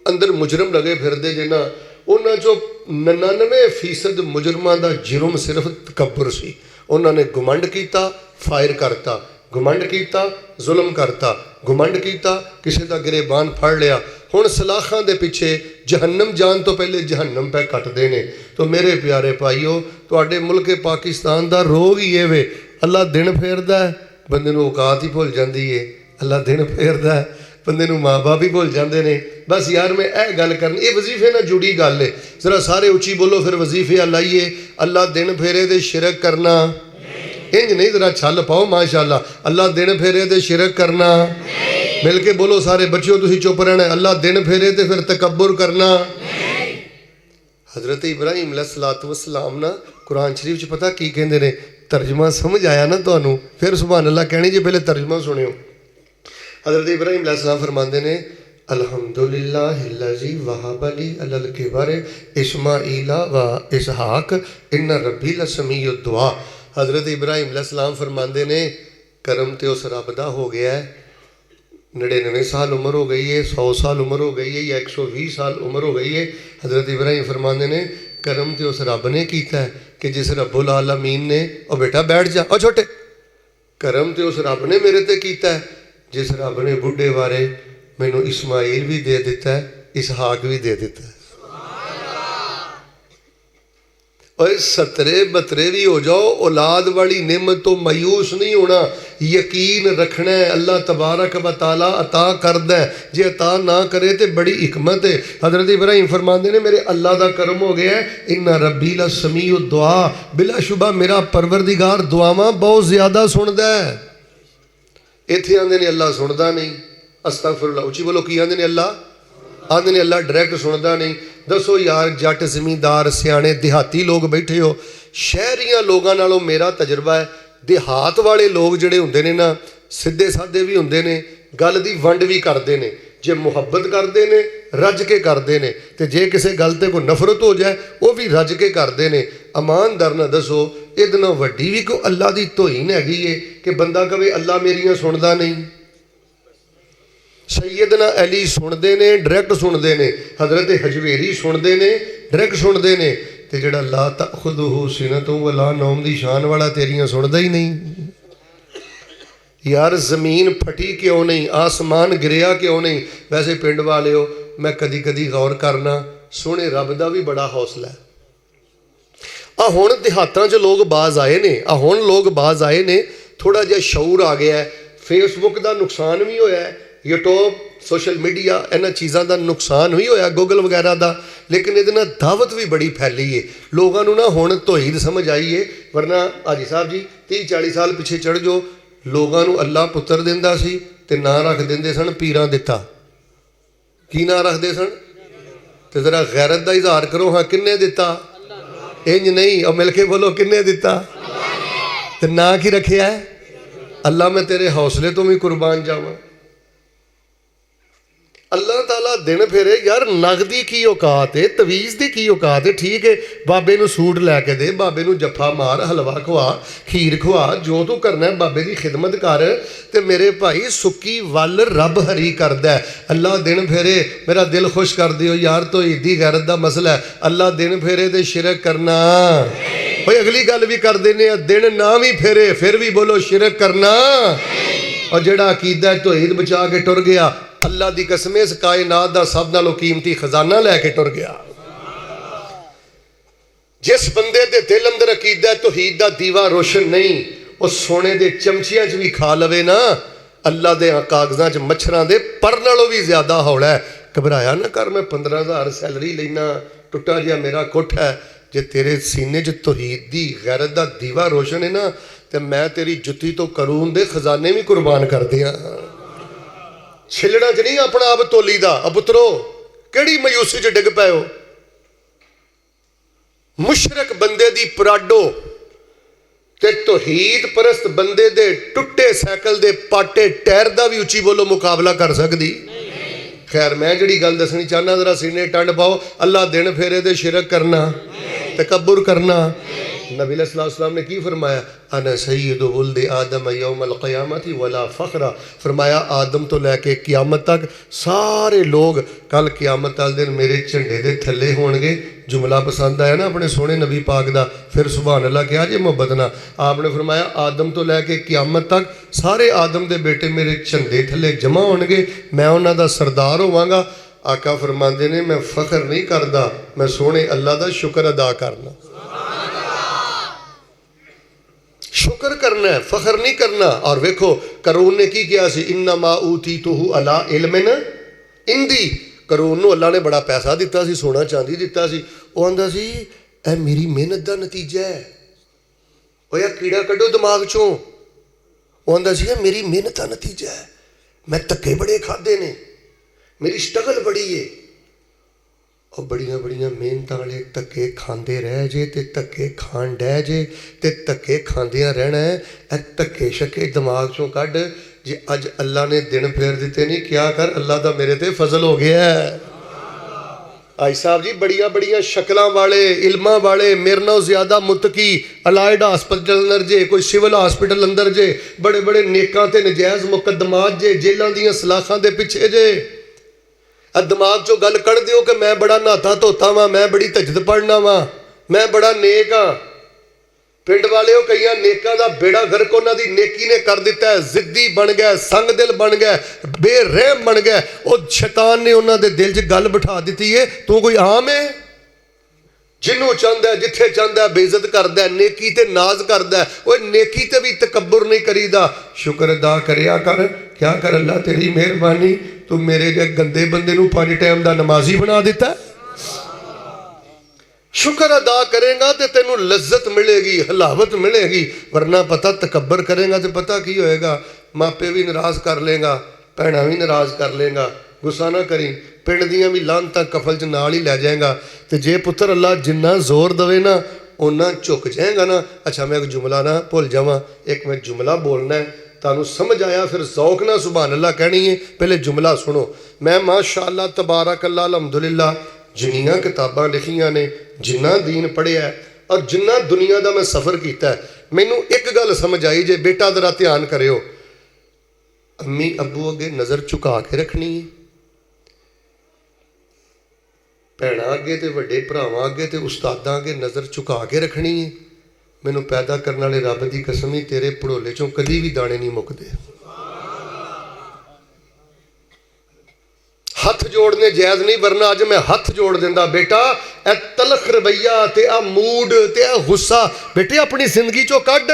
अंदर मुजरम लगे फिरदे जे ना, उन्हां चों 99% मुजरमां दा जुर्म सिर्फ तकब्बुर सी। उन्होंने घुमंड किया, फायर करता, घुमंड किया, जुल्म करता, घुमंड किया, किसी का गिरेबान फड़ लिया। हुण सलाखां दे पिछे जहन्नम जान तो पहले जहन्नम पे कटदे ने। तो मेरे प्यारे भाईओ, तुहाडे मुल्क पाकिस्तान दा रोग ही ये वे, अल्लाह दिन फेरदा है, बंदे नूं औकात ही भुल जाती है। अल्लाह दिन फेरदा है, बंदे नूं माँ बाप ही भुल जाते हैं। बस यार मैं यह गल करनी, ये वजीफे नाल जुड़ी गल है। जरा सारे उची बोलो फिर वजीफे लाइए। अल्लाह दिन फेरे दे शिरक करना, इंज नहीं, जरा छल पाओ माशाअल्लाह। अल्लाह दिन फेरे दे शिरक करना, मिल के बोलो सारे बच्चों, तुसीं चुप रहना। अल्लाह दिन फेरे ते फिर तकब्बुर करना। हज़रत इब्राहिम अलैहिस्सलातु वस्सलाम ना कुरान शरीफ च पता की कहंदे ने, तर्जमा समझ आया ना तुहानूं? फिर सुभान अल्लाह कहनी जी, पहले तर्जमा सुनियो। हज़रत इब्राहिम अलैहिस्सलाम फरमाते हैं, अल्हम्दुलिल्लाहिल्लज़ी वहब ली अलल किबर इस्माईला व इसहाक इन्ना रब्बी लसमीउद दुआ। हज़रत इब्राहिम अलैहिस्सलाम फरमाते ने, करम तो उस रब दा हो गया है। 99 साल उम्र हो गई है, 100 साल उम्र हो गई है, या 120 साल उम्र हो गई है। हज़रत इब्राहिम फरमाते ने, करम तो उस रब ने किया है कि जिस रब्बुल आलमीन ने, ओ बेटा बैठ जा, ओ छोटे, करम तो उस रब ने मेरे ते किया है जिस रब ने बुढ़े बारे मैनू इस्माइल भी दे दिता है, इसहाक भी दे दिता है। और 17-72 भी हो जाओ, औलाद वाली नेमत तो मायूस नहीं होना, यकीन रखना है अल्लाह तबारक व तआला अता करदा है। जे अता ना करे तो बड़ी हिकमत है। हज़रत इब्राहिम फरमाते ने, मेरे अल्लाह का करम हो गया है, इन्ना रब्बी लसमीउद दुआ, बिलाशुबा मेरा परवरदिगार दुआवां बहुत ज़्यादा सुनदा है। इत्थे आंदे ने अल्लाह सुनदा नहीं, अस्तगफिरुल्लाह, उची बोलो, की आंदे ने अल्लाह, आंदे ने अल्लाह डायरैक्ट सुनदा नहीं। दसो यार, जट जमींदार सियाने देहाती लोग बैठे हो, शहरियां लोगों नालों मेरा तजर्बा है, देहात वाले लोग जिहड़े हुंदे ने ना, सीधे साधे भी हुंदे ने, गल दी वंड भी करते हैं। जे मुहब्बत करते हैं रज के करते हैं, तो जे किसी गल ते कोई नफरत हो जाए वो भी रज के करते हैं। ईमानदार ना दसो, इहदे नालों वड्डी भी कोई अल्लाह की तोहीन हैगी है कि बंदा कहे अल्लाह मेरियां सुनदा नहीं। सैयदना अली सुनते ने, डायरैक्ट सुनते हैं। हज़रत हजवेरी सुनते हैं, डायरैक्ट सुनते हैं। तो जिहड़ा ला तअखुज़ुहु सिनतुन वला नौम दी शान वाला तेरियां सुनदा ही नहीं। यार ज़मीन फटी क्यों नहीं, आसमान गिरिया क्यों नहीं? वैसे पिंड वाले हो, मैं कदी कदी गौर करना, सोहणे रब दा भी बड़ा हौसला है। आ हुण देहातां च लोग बाज आए ने, आ हुण लोग बाज आए ने, थोड़ा जिहा शऊर आ गया है। फेसबुक का नुकसान भी होया है, यूट्यूब सोशल मीडिया इन्हां चीज़ों का नुकसान भी होया, गूगल वगैरह का, लेकिन ये दावत भी बड़ी फैली है। लोगों को ना हुण तौहीद समझ आई है, वरना हाजी साहब जी 30-40 साल पिछे चढ़ जाओ, लोगों को अल्लाह पुत्र दिंदा सी ते नां रख दिंदे सन पीरां दिता। की नां रखते सन? तो जरा गैरत का इजहार करो, हाँ किन्ने दिता? इंज नहीं, और मिल के बोलो किन्ने दिता? तो नां की रखिया है? अल्लाह मैं तेरे हौसले तो भी कुर्बान जावां। अल्लाह ताला दिन फेरे। यार नगदी की औकात है, तवीज़ की की औकात है? ठीक है, बाबे नूं सूट लैके दे, बाबे नूं जफ्फा मार, हलवा खवा, खीर खवा, जो तू करना है बाबे की खिदमत कर। तो मेरे भाई सुक्की वल रब हरी करदा है। अल्लाह दिन फेरे, मेरा दिल खुश कर दियो यार, तो ईदी गैरत का मसला है। अल्लाह दिन फेरे तो शिरक करना। भाई अगली गल भी कर देने, दिन ना भी फेरे फिर भी बोलो शिरक करना। और जिहड़ा अकीदा तौहीद बचा के टुर गया, अल्लाह की कसम इस कायनात का सब नालों कीमती खजाना लैके टुर गया। जिस बंदे दे दिल अंदर अकीदा तौहीद का दीवा रोशन नहीं, ਉਹ ਸੋਨੇ ਦੇ ਚਮਚਿਆਂ 'ਚ ਵੀ ਖਾ ਲਵੇ ਨਾ, ਅੱਲਾ ਦੇ ਕਾਗਜ਼ਾਂ 'ਚ ਮੱਛਰਾਂ ਦੇ ਪਰ ਨਾਲੋਂ ਵੀ ਜ਼ਿਆਦਾ ਹੌਲਾ ਹੈ। ਘਬਰਾਇਆ ਨਾ ਕਰ, ਮੈਂ 15,000 ਸੈਲਰੀ ਲੈਣਾ, ਟੁੱਟਾ ਜਿਹਾ ਮੇਰਾ ਕੁੱਠ ਹੈ। ਜੇ ਤੇਰੇ ਸੀਨੇ 'ਚ ਤੌਹੀਦ ਦੀ ਗੈਰਤ ਦਾ ਦੀਵਾ ਰੋਸ਼ਨ ਹੈ ਨਾ, ਤੇ ਮੈਂ ਤੇਰੀ ਜੁੱਤੀ ਤੋਂ ਕਰੂਨ ਦੇ ਖਜ਼ਾਨੇ ਵੀ ਕੁਰਬਾਨ ਕਰ ਦਿਆਂ। ਛਿਲੜਾਂ 'ਚ ਨਹੀਂ ਆਪਣਾ ਆਪ ਤੋਲੀ ਦਾ। ਪੁੱਤਰੋ, ਕਿਹੜੀ ਮਾਯੂਸੀ 'ਚ ਡਿੱਗ ਪਏ ਹੋ? ਮੁਸ਼ਰਕ ਬੰਦੇ ਦੀ ਪਰਾਡੋ ਤੇ ਤੌਹੀਦ ਪਰਸਤ ਬੰਦੇ ਦੇ ਟੁੱਟੇ ਸਾਈਕਲ ਦੇ ਪਾਟੇ ਟਾਇਰ ਦਾ ਵੀ ਉੱਚੀ ਬੋਲੋ ਮੁਕਾਬਲਾ ਕਰ ਸਕਦੀ? ਖੈਰ, ਮੈਂ ਜਿਹੜੀ ਗੱਲ ਦੱਸਣੀ ਚਾਹੁੰਦਾ, ਜ਼ਰਾ ਸੀਨੇ ਟੰਡ ਪਾਓ। ਅੱਲਾ ਦਿਨ ਫੇਰੇ ਦੇ शिरक करना, तकब्बुर करना। नबी अलैहिस्सलाम ने की फरमाया? अना सय्यिदु वुल्दि आदम यौमल क़ियामति वला फ़ख्रा। फरमाया आदम तो लैके क़यामत तक सारे लोग कल क़यामत वाले दिन मेरे झंडे दे थल्ले होणगे। जुमला पसंद आया ना अपने सोहने नबी पाक दा? फिर सुभान अल्लाह कहा जे मुहब्बत ना। आपने फरमाया आदम तो लैके क़यामत तक सारे आदम दे बेटे मेरे झंडे थल्ले जमा होणगे, मैं उन्हां दा सरदार होवांगा। आका फरमांदे ने मैं फ़ख्र नहीं करदा, मैं सोहने अल्लाह दा शुक्र अदा करना। शुक्र करना है, फ़ख्र नहीं करना। और वेखो करून ने की किया सी? इन्नमा ऊतीतुहु अला इल्मिन इंदी। करून नूं अल्लाह ने बड़ा पैसा दिता सी, सोना चांदी दिता सी। वो आंदा सी ए मेरी मेहनत का नतीजा है। ओ यार कीड़ा कड्डो दिमाग चों। वो आंदा सी मेरी मेहनत का नतीजा है, मैं धक्के बड़े खाधे ने, मेरी स्ट्रगल बड़ी है। और बड़िया बड़िया मेहनत वाले धक्के खाते रह जे, तो धक्के खान डह जे, तो धक्के खांदियां रहना है। ए धक्के शक्के दिमाग चों कढ़। जे अज अल्लाह ने दिन फेर दिते नहीं, क्या कर, अल्लाह का मेरे ते फजल हो गया है। आई साहब जी, बड़िया बड़िया शक्लों वाले, इल्मां वाले, मेरे नालों ज्यादा मुतकी अलाइड हॉस्पिटल अंदर जे, कोई सिविल हॉस्पिटल अंदर जे, बड़े बड़े नेकां ते नजायज़ मुकदमात जे, जेलों दीयां सलाखां दे पिछे जे। दिमाग चो गल कढ़ दिओ कि मैं बड़ा नहाता धोता वां, मैं बड़ी तजद पढ़ना वां, मैं बड़ा नेक हाँ। पिंड वाले कई नेकां दा बेड़ा गर्क उन्हां दी नेकी ने कर दिता है। जिद्दी बन गया, संग दिल बन गया, बेरहम बन गया। वो शैतान ने उन्हां दे दिल च गल बिठा दी है, तू कोई आम है? जिन्हों चाहता है, जिथे चाहता है बेइज्जत करता है, नेकी ते नाज करता है। वो नेकी ते भी तकब्बुर नहीं करीदा। शुक्र अदा करिया कर। क्या कर, अल्लाह तेरी मेहरबानी, तू मेरे जे गंदे बंदे नूं 5 टाइम दा नमाजी बना दिता। शुक्र अदा करेगा तो तेनों लज्जत मिलेगी, हलावत मिलेगी। वरना पता तकब्बर करेगा तो पता की होएगा? मापे भी नाराज़ कर लेगा, भैणा भी नाराज़ कर लेगा। गुस्सा ना करी, पिंड दियां भी लानतां कफल च नाल ही लै जाएगा। तो जे पुत्र अल्लाह जिन्ना जोर दवे ना, उन्ना झुक जाएगा ना। अच्छा, मैं एक जुमला ना भुल जावां, एक मैं जुमला बोलना है, तानू समझ आया फिर ज़ौक ना सुभान अल्लाह कहनी है। पहले जुमला सुनो। मैं माशाअल्लाह तबारक अल्लाह अलहमदुलिल्लाह जिन्नियां किताबां लिखियां ने, जिन्ना दीन पढ़िया है और जिन्ना दुनिया का मैं सफ़र किया है, मैनू एक गल समझ आई जे। बेटा जरा ध्यान करियो, अम्मी अबू अगे नज़र झुका के रखनी है, भैणा अगे तो वड्डे भरावां अगे तो उस्तादां अगे नज़र झुका के रखनी है। मैनू पैदा करने वाले रब की कसम ही, तेरे भड़ोले चों कदी भी दाने नहीं मुकते। हथ जोड़ने जायज़ नहीं, वरना अज मैं हथ जोड़ देंदा। बेटा ए तलख रवैया ते आ मूड ते आ गुस्सा बेटे अपनी जिंदगी चो कढ़।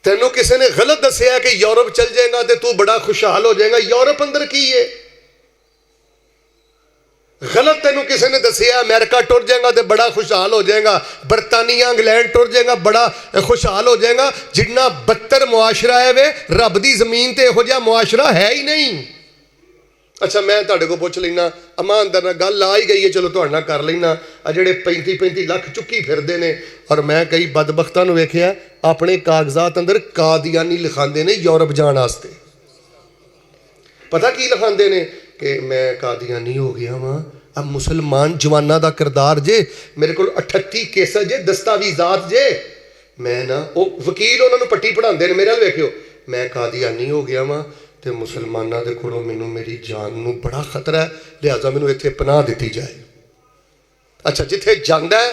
तेनों किसी ने गलत दसिया कि यूरोप चल जाएगा तो तू बड़ा खुशहाल हो जाएगा। यूरोप अंदर की है? गलत तेनों किसी ने दसिया अमेरिका टुर जाएगा तो बड़ा खुशहाल हो जाएगा, बरतानिया इंग्लैंड टुर जाएगा बड़ा खुशहाल हो जाएगा। जिन्ना बदतर मुआशरा है वे, रब की जमीन ते इहो जिहा मुआशरा है ही नहीं। अच्छा, मैं तुहाडे को पुछ लेना, ईमानदार नाल गल आ ही गई है, चलो तुहाडे नाल कर लेना। आ जिहड़े 35-35 लाख चुक्की फिरदे ने, और मैं कई बदबख्तां नूं वेखिया अपने कागजात अंदर कादियानी लिखांदे ने यूरोप जाण वास्ते। पता की लिखांदे ने कि मैं कादियानी हो गया वां। अब मुसलमान जवाना का किरदार जे, मेरे को 38 केस जे, दस्तावेजात जे। मैं ना वो वकील उन्होंने पट्टी पढ़ाते हैं, मेरे वाल वेखियो, मैं कादियानी हो गया वां तो मुसलमानों के कोलों मैनू मेरी जान नू बड़ा खतरा है, लिहाजा मैनू इत्थे पनाह दी जाए। अच्छा, जिथे जांदा है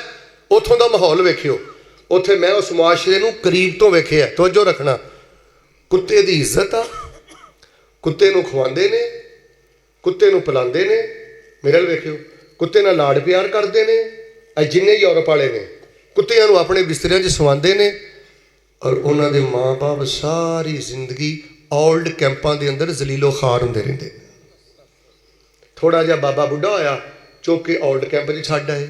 उतों का माहौल वेखियो, उत्थे मैं उस मुआशरे नू करीब तो वेखिया। तवज्जो रखना, कुत्ते की इज्जत आ, कुत्ते नू खवांदे ने, कुत्ते नू पिलांदे ने। मेरे वाल वेखियो, कुत्ते नाल लाड़ प्यार करते हैं। जिन्ने यूरोप वाले ने कुत्तियां नू अपने बिस्तरियां च सवांदे ने, और उन्होंने माँ बाप सारी जिंदगी ओल्ड कैंपों के अंदर जलीलो खार होंदे रहिंदे। थोड़ा जिहा बाबा बुढ़ा होया चुक के ओल्ड कैंप च छड्ड आए।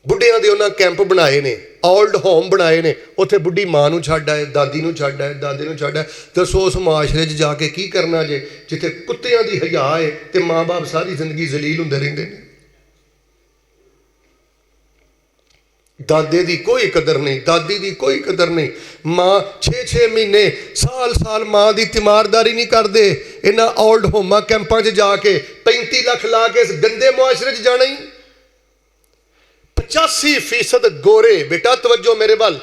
बुढ़िया के उन्होंने कैंप बनाए ने, ओल्ड होम बनाए ने, उत्थे बुढ़ी माँ नूं छड्ड आए, दादी नूं छड्ड आए, दादे नूं छड्ड आए। दसो उस मुआशरे च जाके की करना जे जिथे कुत्तियां दी हया है ते माँ बाप सारी जिंदगी जलील हुंदे रहिंदे ने। दादे दी कोई कदर नहीं, दादी दी कोई कदर नहीं। माँ 6-6 महीने साल साल माँ की तीमारदारी नहीं करते। इन्हां ओल्ड होमा कैंपों च जाके 35 लाख ला के इस गंदे मुआशरे च जाना ही। 85% गोरे, बेटा तवज्जो मेरे वाल,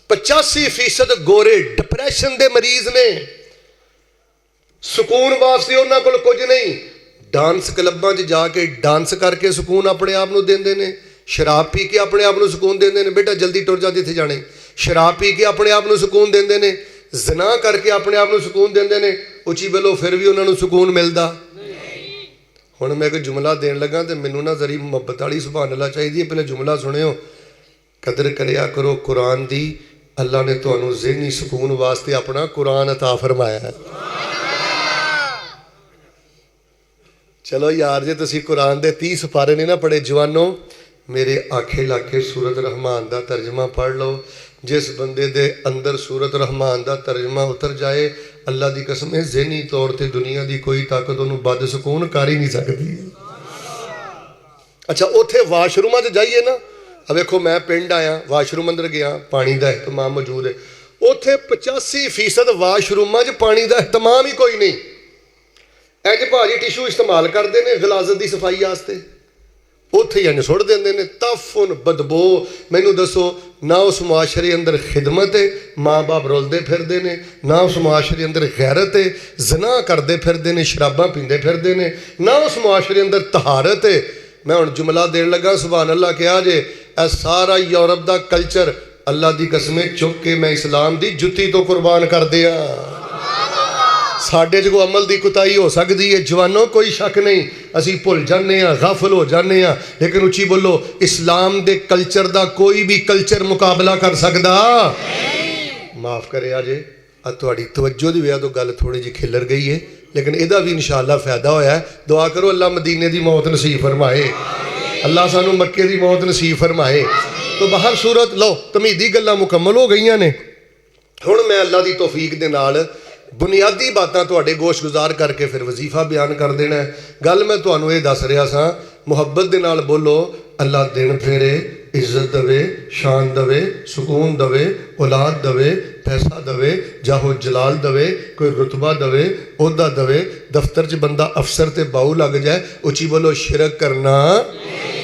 85% गोरे डिप्रैशन के मरीज ने। सुकून वास्ते उन्हां कोल कुछ नहीं। डांस क्लबां च जाके डांस करके सुकून अपने आप नूं देंदे ने। शराब पी के अपने आप नूं सुकून देंदे ने। बेटा जल्दी टुर जा जिथे जाने। शराब पी के अपने आप नूं सुकून देंदे ने। ज़िना करके अपने आप नूं सुकून देंदे ने। उची बोलो फिर भी उन्हां नूं सुकून मिलदा। हुण मैं एक जुमला देन लगा तो मैनू ना जरी मुहब्बत वाली सुभान अल्लाह चाहिए। पहले जुमला सुनियो। कदर करिया करो कुरान दी, अल्लाह ने तुहानू ज़हनी सुकून वास्ते अपना कुरान अता फरमाया है। चलो यार जे तुसी कुरान दे 30 पारे ने ना पढ़े जवानों, मेरे आखे लाखे सूरत रहमान दा तर्जमा पढ़ लो। जिस बंदे दे अंदर सूरत रहमान दा तर्जमा उतर जाए, अल्लाह की कसम है ज़हनी तौर पर दुनिया की कोई ताकत उन्होंने बद सुकून कर ही नहीं सकती। अच्छा उत्थे वाशरूमां च जाइए ना, अब देखो मैं पिंड आया, वाशरूम अंदर गया, पानी का एहतमाम मौजूद है। उत्थे 85% वाशरूमां च पानी का एहतमाम ही कोई नहीं। इंज भाजी टिशू इस्तेमाल करते हैं गिलाजत की सफाई वास्ते, उत्थे ही सुट देंदे ने। तफुन बदबो। मैनू दसो ना उस मुआशरे अंदर खिदमत है, माँ बाप रुलते फिरते हैं, ना उस मुआशरे अंदर गैरत है, जना करते फिरते हैं, शराबां पींदे फिरते हैं, ना उस मुआशरे अंदर तहारत है। मैं हुण जुमला देन लगा सुभान अल्लाह कहा जे ए सारा यूरोप का कल्चर अल्लाह की कसमें चुक के मैं इस्लाम की जुत्ती तो कुर्बान कर दिया। साडे च कोई अमल की कुताही हो सकती है जवानों, कोई शक नहीं। असी भुल जाने, गाफल हो जाने, लेकिन उची बोलो इस्लाम के कल्चर का कोई भी कल्चर मुकाबला कर सकता। माफ़ करे अजे तुहाड़ी तवज्जो की वजह तो गल थोड़ी जी खिलर गई है, लेकिन इहदा भी इंशाअल्लाह फायदा होया है। दुआ करो अल्लाह मदीने की मौत नसीब फरमाए, अल्लाह सानू मक्के की मौत नसीब फरमाए। तो बाहर सूरत लो तमीदी गल्लां मुकम्मल हो गई ने। हुण मैं अल्लाह की तौफीक दे नाल बुनियादी बातें तुहाडे गोश गुजार करके फिर वजीफा बयान कर देना है। गल मैं तुहानू ये दस रहा सा, मुहब्बत दे नाल बोलो। अल्लाह दिन फेरे, इज्जत दवे, शान दवे, सुकून दवे, औलाद दवे, पैसा दवे, जाहो जलाल दवे, कोई रुतबा दवे, ओहदा दवे, दफ्तर च बंदा अफसर ते बाऊ लग जाए। उची बोलो शिरक करना।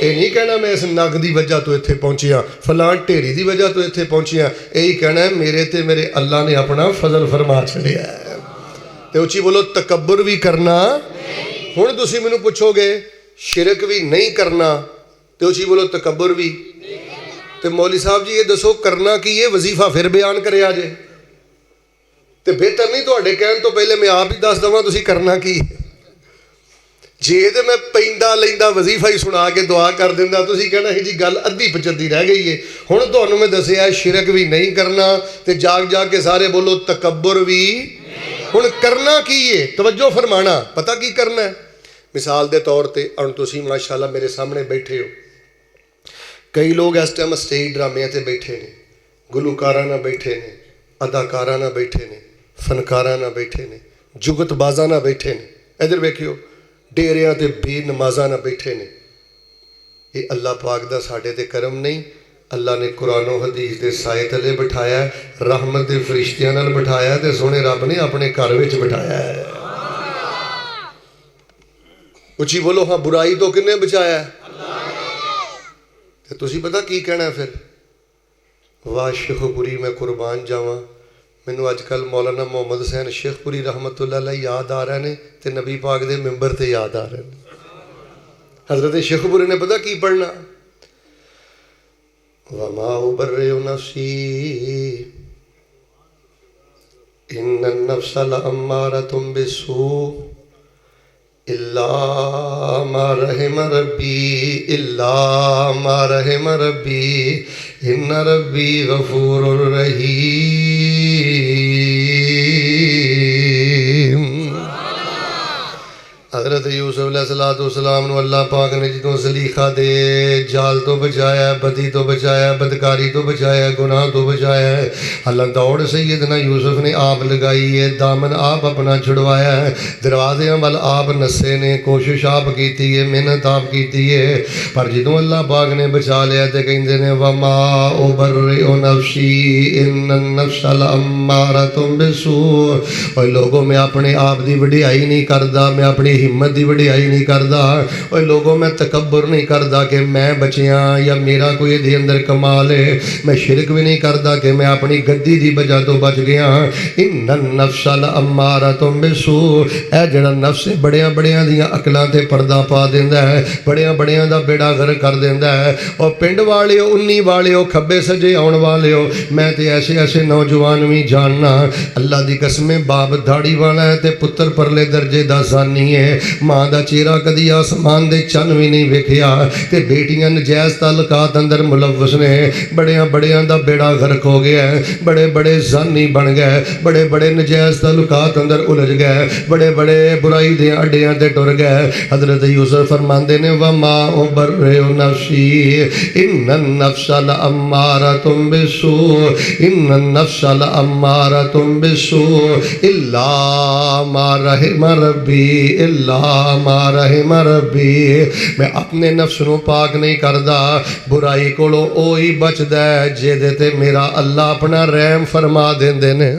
ये नहीं कहना मैं इस नग की वजह तो इत्थे पहुंचिया, फलान ढेरी की वजह तो इत्थे पहुंचिया। यही कहना है मेरे ते मेरे अल्लाह ने अपना फजल फरमा छड़िया। तो उची बोलो तकब्बुर भी करना। हुण तुसीं मैनूं पुछोगे शिरक भी नहीं करना, तो उची बोलो तकब्बुर भी। तो मौली साहब जी ये दसो करना की ये वजीफा फिर बयान करे जे, तो बेहतर नहीं तुहाडे कहण तो पहले मैं आप ही दस देवां तुसीं करना की। जे तो मैं पैंदा लैंदा वजीफा ही सुना के दुआ कर दिंदा, तुसीं कहना है जी गल अद्धी पचद्दी रह गई है। हुण तुहानूं मैं दसिया शिरक भी नहीं करना, तो जाग जाग के सारे बोलो तकब्बुर भी। हुण करना की है, तवज्जो फरमाना, पता की करना है। मिसाल के तौर पर हुण तुसीं माशाअल्लाह मेरे सामने बैठे हो, कई लोग इस टाइम स्टेज ड्रामिया ते बैठे ने, गुलूकारा ना बैठे ने, अदाकारा ना बैठे ने, फनकारा ना बैठे ने, जुगतबाजा ना बैठे ने। इधर वेखियो डेरिया ते बेनमाजा ना बैठे ने। ये अल्लाह पाक दा साडे ते करम नहीं। अल्लाह ने कुरानो हदीस के साए तले बिठाया, रहमत के फरिश्तियां नाल बिठाया, ते सोने रब ने अपने घर विच बिठाया है। उची बोलो हाँ बुराई तो किन्ने बचाया है? तो तुसी पता की कहना फिर? वाह शेखपुरी मैं कुर्बान जावां। मैनू अजकल मौलाना मोहम्मद हुसैन शेखपुरी रहमतुल्लाह अलैह याद आ रहे हैं, तो नबी पाक दे मिंबर ते याद आ रहे हैं। हजरत शेखपुरी ने पता की पढ़ना? वमा उबर्रिउ नफ्सी इन्नन नफ्सा लअम्मारतुम बिस्सू इल्ला मा रहिम रब्बी इल्ला मा रहिम रब्बी इन्ना रब्बी गफूरुर रहीम। हज़रत यूसुफ अलैहिस्सलाम नूं अल्लाह पाक ने जो ज़लीखा दे जाल तो बचाया, बदी तो बचाया, बदकारी तो बचाया, गुनाह तो बचाया। अल्लाह दौड़ सैयदना यूसुफ ने आप लगाई है, दामन आप अपना छुड़वाया है, दरवाजे वाल आप नस्से ने, कोशिश आप की है, मेहनत आप की है, पर जो अल्लाह पाक ने बचा लिया तो कहते ने वमा उबर्रिउ नफ्सी इन्नन नफ्सा लअम्मारतुम बिस्सू। और लोगों में अपने आप की वडियाई नहीं करता, मैं अपनी हिम्मत की वडियाई नहीं करता। और लोगों में तकब्बुर नहीं करता कि मैं बचिया या मेरा कोई ये अंदर कमाल है। मैं शिरक भी नहीं करता कि मैं अपनी गद्दी की वजह तो बच गया। इन्नन नफ्सा लअम्मारतुम बिस्सू। यह जड़ा नफ्स है बड़िया बड़िया दियां अकलां ते पर्दा पा देंदा है, बड़िया बड़िया दा बेड़ा गर्क कर देंदा है। और पिंड वालिओ, उन्नी वालिओ, खब्बे सजे आउण वालिओ, मैं तो ऐसे ऐसे नौजवान भी जानना, अल्लाह की कसमें बाप दाड़ी वाला है तो पुत्र परले दर्जे दा ज़ानी है। माँ का चेहरा कदी आसमान दे चन भी नहीं वेखिया ते बेटियां नजैज़ ताल्लुकात अंदर मुलव्वस ने। बड़िया बड़िया दा बेड़ा गर्क हो गया है, बड़े बड़े ज़ानी बन गए, बड़े बड़े नजैज़ ताल्लुकात अंदर उलझ गए, बड़े बड़े बुराई दे अड्डियां ते टुर गए। हज़रत यूसुफ फरमांदे ने वमा उबर्रिउ नफ्सी इन्नन नफ्सा लअम्मारतुम बिस्सू इन्नन नफ्सा लअम्मारतुम बिस्सू इल्ला मा रहिम रब्बी इल्ला मा रहिम रब्बी। मैं अपने नफ्स नूं पाक नहीं करदा, बुराई कोलों ओ ही बचदा है जिहदे ते मेरा अल्लाह अपना रहम फरमा देंदे ने।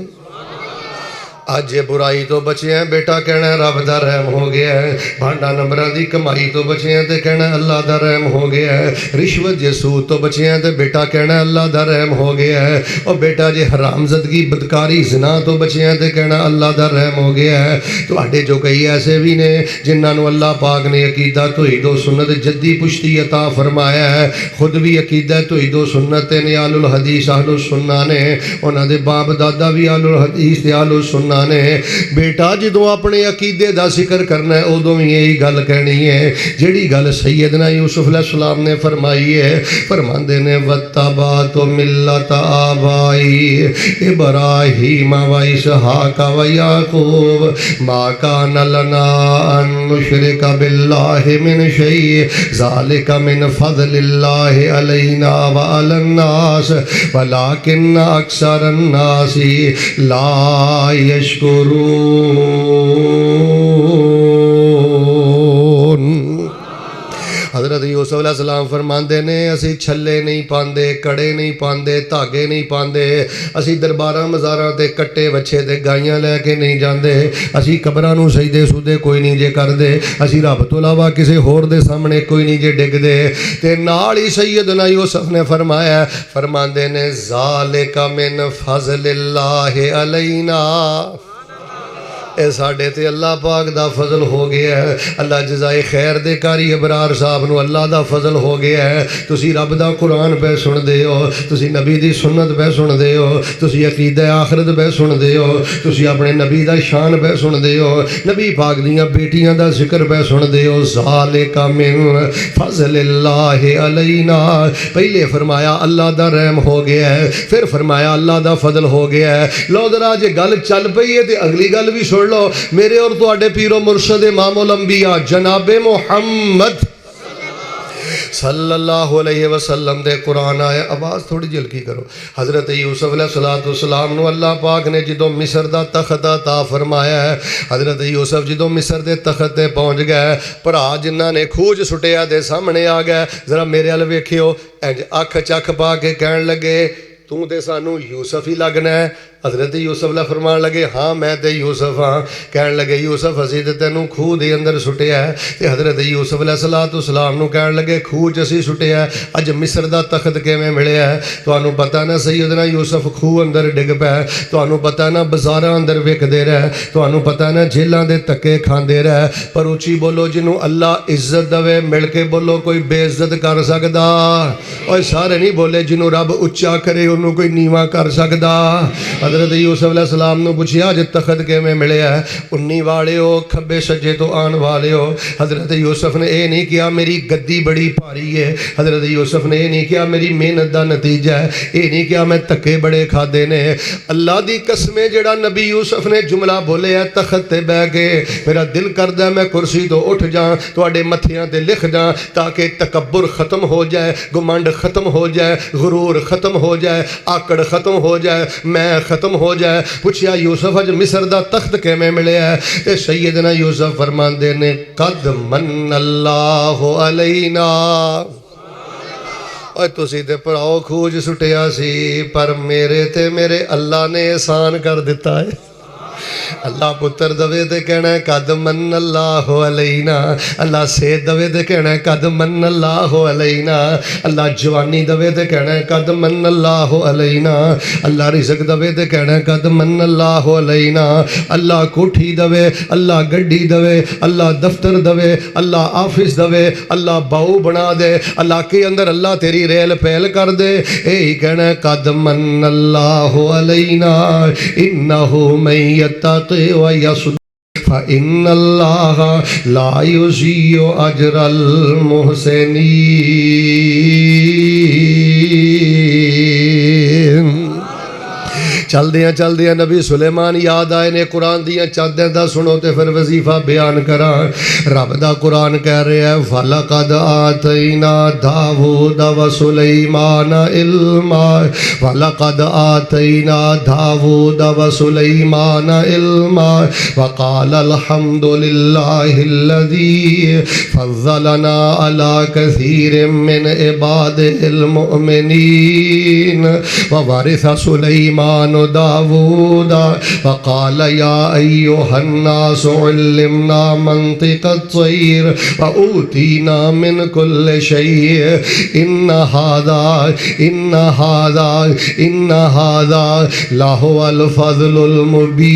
अज ये बुराई तो बचे हैं, बेटा कहना रब दा रहम हो गया है। भांडा नंबरां दी कमाई तो बचे हैं तो कहना अल्लाह दा रहम हो गया है। रिश्वत जे सूद तो बचे हैं तो बेटा कहना अल्लाह दा रहम हो गया है। और बेटा जे हरामजदगी बदकारी ज़िना तो बचे हैं तो कहना अल्लाह दा रहम हो गया है। तुहाडे जो कई ऐसे भी ने जिन्होंने अल्लाह पाक ने अकीदा तौहीद सुन्नत जद्दी पुश्ती अता फरमाया है। खुद भी अकीदा तौहीद सुन्नत ने आलुल हदीस आलुल सुन्ना ने, उन्होंने बाप दादा भी आलुल हदीस आलुल सुन्ना ने। बेटा जो अपने अकीदे का जिक्र करना है उदों भी यही गल कहनी है जिहड़ी गल सैयदना यूसुफ अलैहिस्सलाम ने फरमाई है। फरमांदे ने वत्तबातु मिल्लत आबाई इब्राहीम व इसहाक व याकूब मा कान लना अन नुशरिका बिल्लाहि मिन शै ज़ालिका मिन फ़ज़लिल्लाहि अलैना व अलन नास वलाकिन्न अक्सरन नासी ला यशकुरून। हज़रत यूसुफ अलैहिस्सलाम फरमाते ने असी छल्ले नहीं पाते, कड़े नहीं पाते, धागे नहीं पाते, असी दरबारा मज़ारां ते कट्टे वच्छे ते गाइयां लैके नहीं जाते, असी कबरां नूं सजदे सुदे कोई नहीं जे करते, असी रब तो इलावा किसी होर दे सामने कोई नहीं जे डिगदे। ते नाल ही सैयदना यूसुफ ने फरमाया, फरमाते ने ज़ालिका मिन फ़ज़लिल्लाहि अलैना, ए साडे ते अल्लाह पाक दा फजल हो गया है। अल्लाह जज़ाए खैर दे कारी अबरार साहब नूं अल्लाह दा फजल हो गया है। तुसी रब दा कुरान पे सुनदे हो, तुसी नबी दी सुन्नत पे सुनदे हो, तुसी अकीदा आखिरत पे सुनदे हो, तुसी अपने नबी दा शान पे सुनदे हो, नबी पाक दियां बेटियां दा जिक्र पे सुनदे हो। ज़ालिका मिन फ़ज़लिल्लाहि अलैना, पहले फरमाया अल्लाह दा रहम हो गया है, फिर फरमाया अल्लाह दा फजल हो गया है। लो जरा जे गल चल पई है तो अगली गल भी सुन लो। मेरे और तुहाडे पीरो मुर्शद इमामुल अंबिया जनाबे मुहम्मद सल्लल्लाहु अलैहि वसल्लम दे कुरान आया। आवाज़ थोड़ी जल्की करो। हज़रत यूसुफ अलैहिस्सलाम नूं अल्लाह पाक ने जो मिस्र दा तख्त अता फरमाया है, हज़रत यूसुफ जो मिस्र दे तख्त ते पहुँच गए, भरा जिन्हां ने खूज सुटिया दे सामने आ गए। जरा मेरे अल वेखियो, इंज अख चख पा के कहन लगे तू तो सानू यूसुफ ही लगना है। हज़रत यूसुफ ला फरमान लगे हाँ मैं तो यूसुफ हाँ। कहन लगे यूसुफ असी तो तेनों खूह के अंदर सुटिया है। तो हज़रत यूसुफ अलैहिस्सलाम नूं कहन लगे खूह च असी सुटिया है, अज मिस्र का तख्त किवें मिलिया है। तुहानूं पता ना सैयदना यूसुफ खूह अंदर डिग पै, तुहानूं पता ना बाज़ारां अंदर विकदे रह, तुहानूं पता ना जेलों के धक्के खांदे रह। पर उची बोलो जिन्हों अल्लाह इज्जत दवे, मिल के बोलो कोई बेइज्जत कर सकदा। और सारे नहीं बोले जिन्हों रब उच्चा करे ਉਹਨੂੰ ਕੋਈ ਨੀਵਾ कर सकदा। हज़रत यूसुफ अलैहिस्सलाम नूं पुछया जे तख्त किवें मिलिया, उन्नी वालिओ खब्बे सज्जे तो आण वालिओ। हज़रत यूसुफ ने यह नहीं किया मेरी गद्दी बड़ी भारी है, हज़रत यूसुफ ने यह नहीं किया मेरी मेहनत का नतीजा है, ये नहीं किया मैं धक्के बड़े खादे ने। अल्लाह दी कसमें जेड़ा नबी यूसुफ ने जुमला बोले है तख्त ते बह के मेरा दिल करदा मैं कुर्सी तो उठ जा तुहाडे मत्थियां ते लिख जा ताकि तकब्बुर खत्म हो जाए, गुमंड खत्म हो जाए, गुरूर खत्म हो जाए, आकड़ खत्म हो जाए, मैं खत्म हो जाए। पुछया यूसुफ अज मिस्र दा तख्त किवें मिलिया है? ते सैयदना यूसुफ फरमांदे ने कद मन्नल्लाहु अलैना। और तुसी ते भराओ खूज सुटिया सी पर मेरे ते मेरे अल्लाह ने एहसान कर दिता है। अल्लाह पुत्र दवे तो कहना कद मन अल्लाह अलैना, अल्लाह सेहत दवे तो कहना कद मन अल्लाह अलैना, अल्लाह जवानी दवे तो कहना कद मन अल्लाह अलैना, अल्लाह रिज़्क दवे तो कहना कद मन अल्लाह अलैना, अल्लाह कोठी दवे, अल्लाह गड्डी दवे, अल्लाह दफ्तर दवे, अल्लाह ऑफिस दवे, अल्लाह बाऊ बना दे, अल्लाह के अंदर अल्लाह तेरी रेल पहल कर दे। यही कहना कद मन अल्लाह अलैना इन्नहु मन फ़इन्नल्लाह ला युज़ीउ अजरल मुहसिनीन। चलदियां नबी सुलेमान याद आए ने कुरान दियां चादर दा सुनो तो फिर वजीफा बयान करा। रब दा कुरान कह रहा है फलकद आतैना दाऊद व सुलैमान इल्मा, फलकद आतैना दाऊद व सुलैमान इल्मा वक़ाल अल्हम्दुलिल्लाहिल्लज़ी फ़ज़्ज़लना अला कसीरिम मिन इबादिल मुमिनीन व वरिसा सुलैमान दाऊदा फ़क़ाल या अय्युहन्नासु उल्लिमना मंतिक़त-तैर व ऊतीना मिन कुल्लि शै इन्न हाज़ा लहुवल फ़ज़्लुल मुबीन।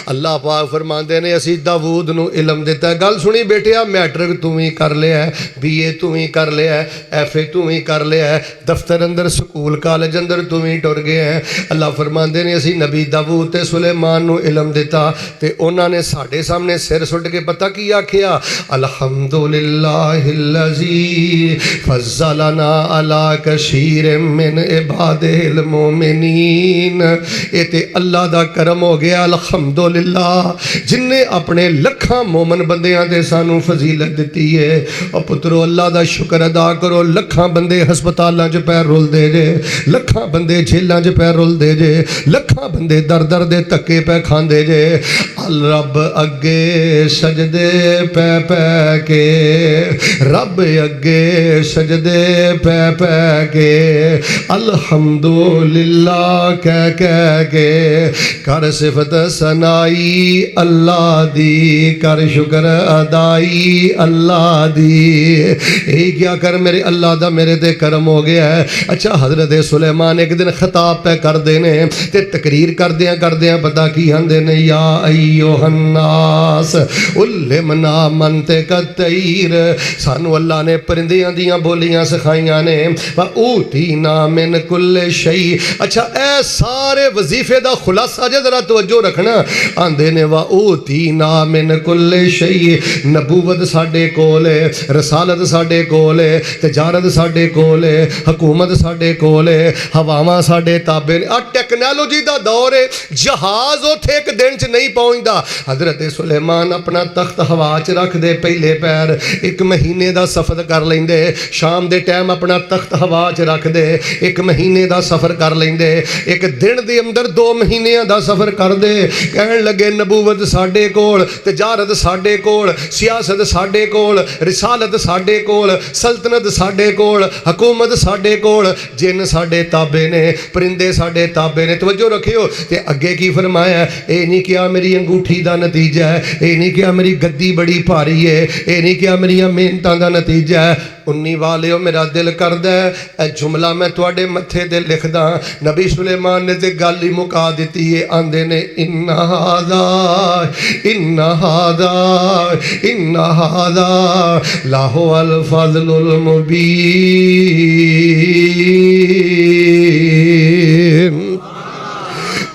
अल्लाह पाक फरमाते ने असी दाऊद नूं इलम दिता। गल सुनी बेटिया, मैट्रिक तू ही कर लिया है, BA तू ही कर लिया है, FA तू ही कर लिया है, दफ्तर अंदर स्कूल कॉलेज अंदर तू ही टुर गए हैं। अल्लाह फरमाते ने असी नबी दाऊद ते सुलेमान नूं इलम दिता ते उन्होंने साढ़े सामने सिर सुट के पता की आखिया अल्हम्दुलिल्लाहिल्लज़ी फ़ज़्ज़लना अला कसीरिम मिन इबादिल मोमिनीन। ये ते अल्लाह दा करम हो गया अल्हम्दुलिल्लाह जिन्हें अपने लखां मोमन बंदियां ते सानू फजीलत दी है। और पुत्रो अल्लाह दा शुक्र अदा करो, लखां बंदे हस्पतालों च पैर रुलदे जे, लखां बंदे जेलों च पैर रुलदे जे, लखां बंदे दर दर दे धक्के पै खांदे जे। रब अगे सजदे पै पै के, रब अगे सजदे पै पै के अल्हम्दुलिल्लाह कह कह के कर सिफत सनाई अल्लाह दी, कर शुक्र अदाई अल्लाह दी। यही क्या कर मेरे अल्लाह दा मेरे ते करम हो गया है। अच्छा हज़रत सुलेमान एक दिन खिताब पे करते ने ते तकरीर करदियां पता की आंदे ने या अय्युहन्नास उल्लिमना मंतिक़त-तैर। सानू अल्लाह ने परिंदियां दियां बोलियां सिखाइयां ने व ऊतीना मिन कुल्लि शै। अच्छा ए सारे वजीफे दा खुलासा जरा तवज्जो रखना। आंदे ने वा ऊतीना मिन कुल्लि शै, नबूवत साडे कोल है, रसालत साडे कोल है, तजारत साडे कोल है, हुकूमत साडे कोल है, हवावां साडे ताबे ने। आ टेक्नोलॉजी दा दौर है, जहाज उथे एक दिन च नहीं पहुंचदा। हज़रत सुलेमान अपना तख्त हवा च रख दे, पहले पैर एक महीने का सफ़र कर लेंदे, शाम के टाइम अपना तख्त हवा च रख दे, एक महीने का सफ़र कर लेंदे, एक दिन के अंदर 2 महीनों का सफ़र कर दे। कहन लगे नबूवत साडे कोल, तजारत साडे कोल, सियासत साडे कोल, रिसालत साडे कोल, सल्तनत साडे कोल, हुकूमत साडे कोल, जिन साडे ताबे ने, परिंदे साडे ताबे ने। तवज्जो रखियो ते अगे की फरमाया, ये नहीं किया मेरी अंगूठी का नतीजा है, ये नहीं किया मेरी गद्दी बड़ी भारी है, ये नहीं किया मेरी मेहनतां का नतीजा है। 19 वालिओ मेरा दिल करदा है ए जुमला मैं तुहाडे मत्थे ते लिखदा। नबी सुलेमान ने ते गल ही मुका दित्ती है। आंदे ने इन्ना हादा लाहु अल फज़लुल मुबीन।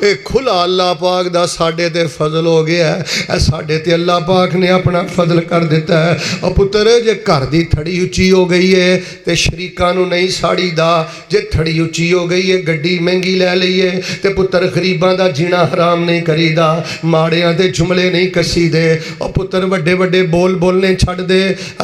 ਇਹ खुला अल्लाह पाक दा साडे ते फजल हो गया है। साडे ते अल्लाह पाक ने अपना फजल कर दिता है। और पुत्र जे घर दी थड़ी उच्ची हो गई है तो शरीकां नूं नहीं साड़ीदा। जे थड़ी उच्ची हो गई है गड्डी महंगी लै लईए तो पुत्र गरीबां दा जीना हराम नहीं करीदा। माड़ियां ते जुमले नहीं कसी दे। और पुत्र वड्डे वड्डे बोल बोलने छड्ड दे।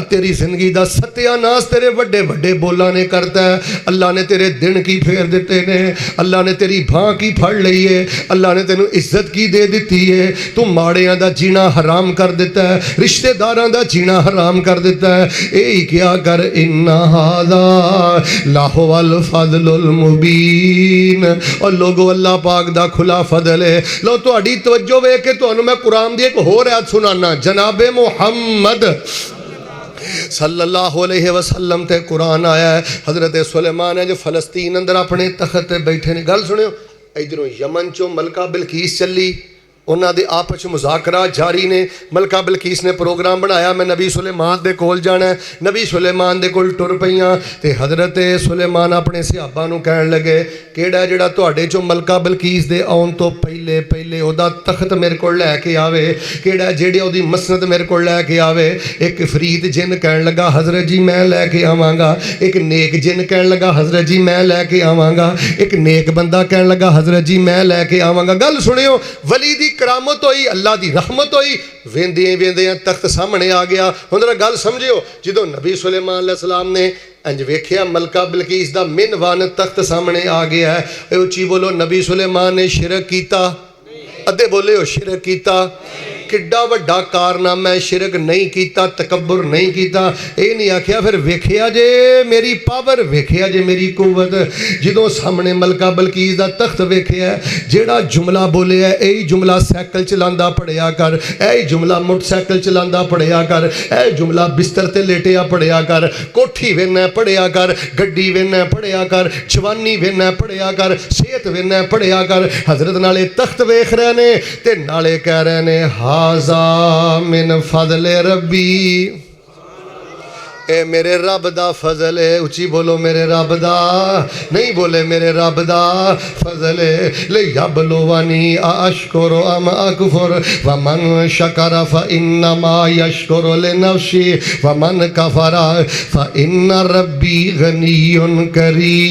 तेरी जिंदगी दा सत्यानाश तेरे वड्डे वड्डे बोलां ने करता है। अल्लाह ने तेरे दिन की फेर दिते ने। अल्लाह ने तेरी बांह की फड़ लई है। अल्लाह ने तेनू इज्जत की दे दी है। तू माड़ियां दा जीना हराम कर दिता है। रिश्तेदारां दा जीना हराम कर दिता है। यही क्या कर इन्ना हादा लाहु अल फज़लुल मुबीन। और लोगो अल्लाह पाक दा खुला फजल है। लो तुहाडी तवज्जो वेख के तुहानू मैं कुरान दी एक होर आयत सुनाना। जनाबे मुहम्मद सल्लल्लाहु अलैहि वसल्लम ते कुरान आया है। हज़रत सुलेमान है जो फलस्तीन अंदर अपने तख्त ते बैठे ने। गल सुनियो, इधरों यमन चो मलका बिलकीस चली। उन्हां दे आपस मुज़ाकरा जारी ने। मलका बिलकीस ने प्रोग्राम बनाया मैं नबी सुलेमान दे कोल जाना है। नबी सुलेमान दे कोल टुर पईयां ते हज़रत सुलेमान अपने सहाबा नूं कहण लगे किहड़ा जिहड़ा तुहाडे चो मलका बिलकीस दे आउण तो पहले पहले ओहदा तख्त मेरे कोल लैके आवे। किहड़ा जिहड़ी ओहदी मसनद मेरे कोल लैके आवे। एक फरीद जिन कहण लगा हज़रत जी मैं लैके आवांगा। एक नेक जिन कहण लगा हज़रत जी मैं लैके आवांगा। एक नेक बंदा कहण लगा हज़रत जी मैं लैके आवांगा। गल सुनियो, वली दी करामत होई, अल्लाह दी रहमत होई। वेंदे वेंदे तख्त सामने आ गया। हुण जरा गल समझियो, जदों नबी सुलेमान अलैहिस्सलाम ने इंज वेख्या मलका बिलकीस दा मिनवान तख्त सामने आ गया है। उची बोलो नबी सुलेमान ने शिरक कीता? अद्धे बोले हो शिरक कीता। किड्डा वड्डा कारनामा है। शिरक नहीं कीता, तकब्बुर नहीं कीता। ये नहीं आख्या फिर वेख्या जे मेरी पावर, वेख्या जे मेरी कुवत। जदों सामने मलका बिलकीस दा तख्त वेख्या जेड़ा जुमला बोलिया यही जुमला साइकिल चलांदा पढ़िया कर। यही जुमला मोटरसाइकिल चलांदा पढ़िया कर। यह जुमला बिस्तर ते लेटिया पढ़िया कर। कोठी वेना पढ़िया कर। गड्डी वेना पढ़िया कर। जवानी वेना पढ़िया कर। सेहत वेना पढ़िया कर। हजरत नाले तख्त वेख रहे ने ते नाले कह रहे ने हाज़ा मिन फज़ले रब्बी। ए मेरे रब दा फजल है। उची बोलो मेरे रब दा, नहीं बोले मेरे रब दा फजल है। ले यबलुवनी अशकुरु अम अकफुर वमन शकरा फइन्नमा यशकुरु लिनफ्सी वमन कफरा फइन्न रब्बी गनियुन करीम।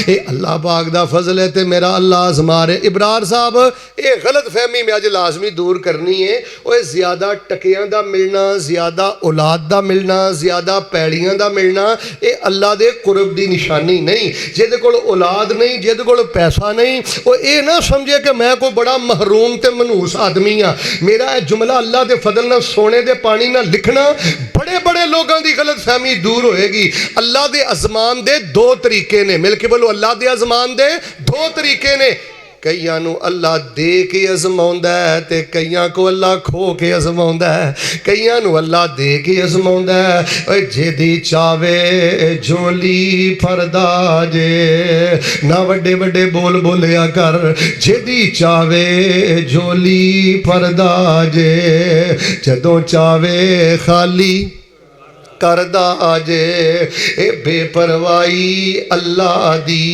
ये अल्लाह पाक दा फजल है ते मेरा अल्लाह आज़मा रहे। इबरार साहब ये गलत फहमी में अज लाजमी दूर करनी है। वो ज़्यादा टकियां दा मिलना, ज़्यादा औलाद दा मिलना, ज़्यादा पैड़ियां दा मिलना ये अल्लाह दे कुर्ब दी निशानी नहीं। जिहदे कोल औलाद नहीं, जिहदे कोल पैसा नहीं, वो ये ना समझे कि मैं कोई बड़ा महरूम ते मनूस आदमी हाँ। मेरा यह जुमला अल्लाह दे फजल ना सोने दे पानी ना लिखना बड़े बड़े लोगों की गलत फहमी दूर होएगी। अल्लाह दे अज़मान दे दो तरीके ने। मिल के बोलो अल्लाह दे अज़मान दे दो तरीके ने। कईयां नूं अल्लाह दे के अजमाउंदा है ते कईयां को अल्लाह खो के अजमाउंदा है। कईयां नूं अल्लाह दे के अजमाउंदा है। जेदी चावे झोली फरदा जे ना वड्डे वड्डे बोल बोलिया कर। जेदी चावे झोली फरदा जे जदों चावे खाली करदा जे। ए बेपरवाही अल्लाह दी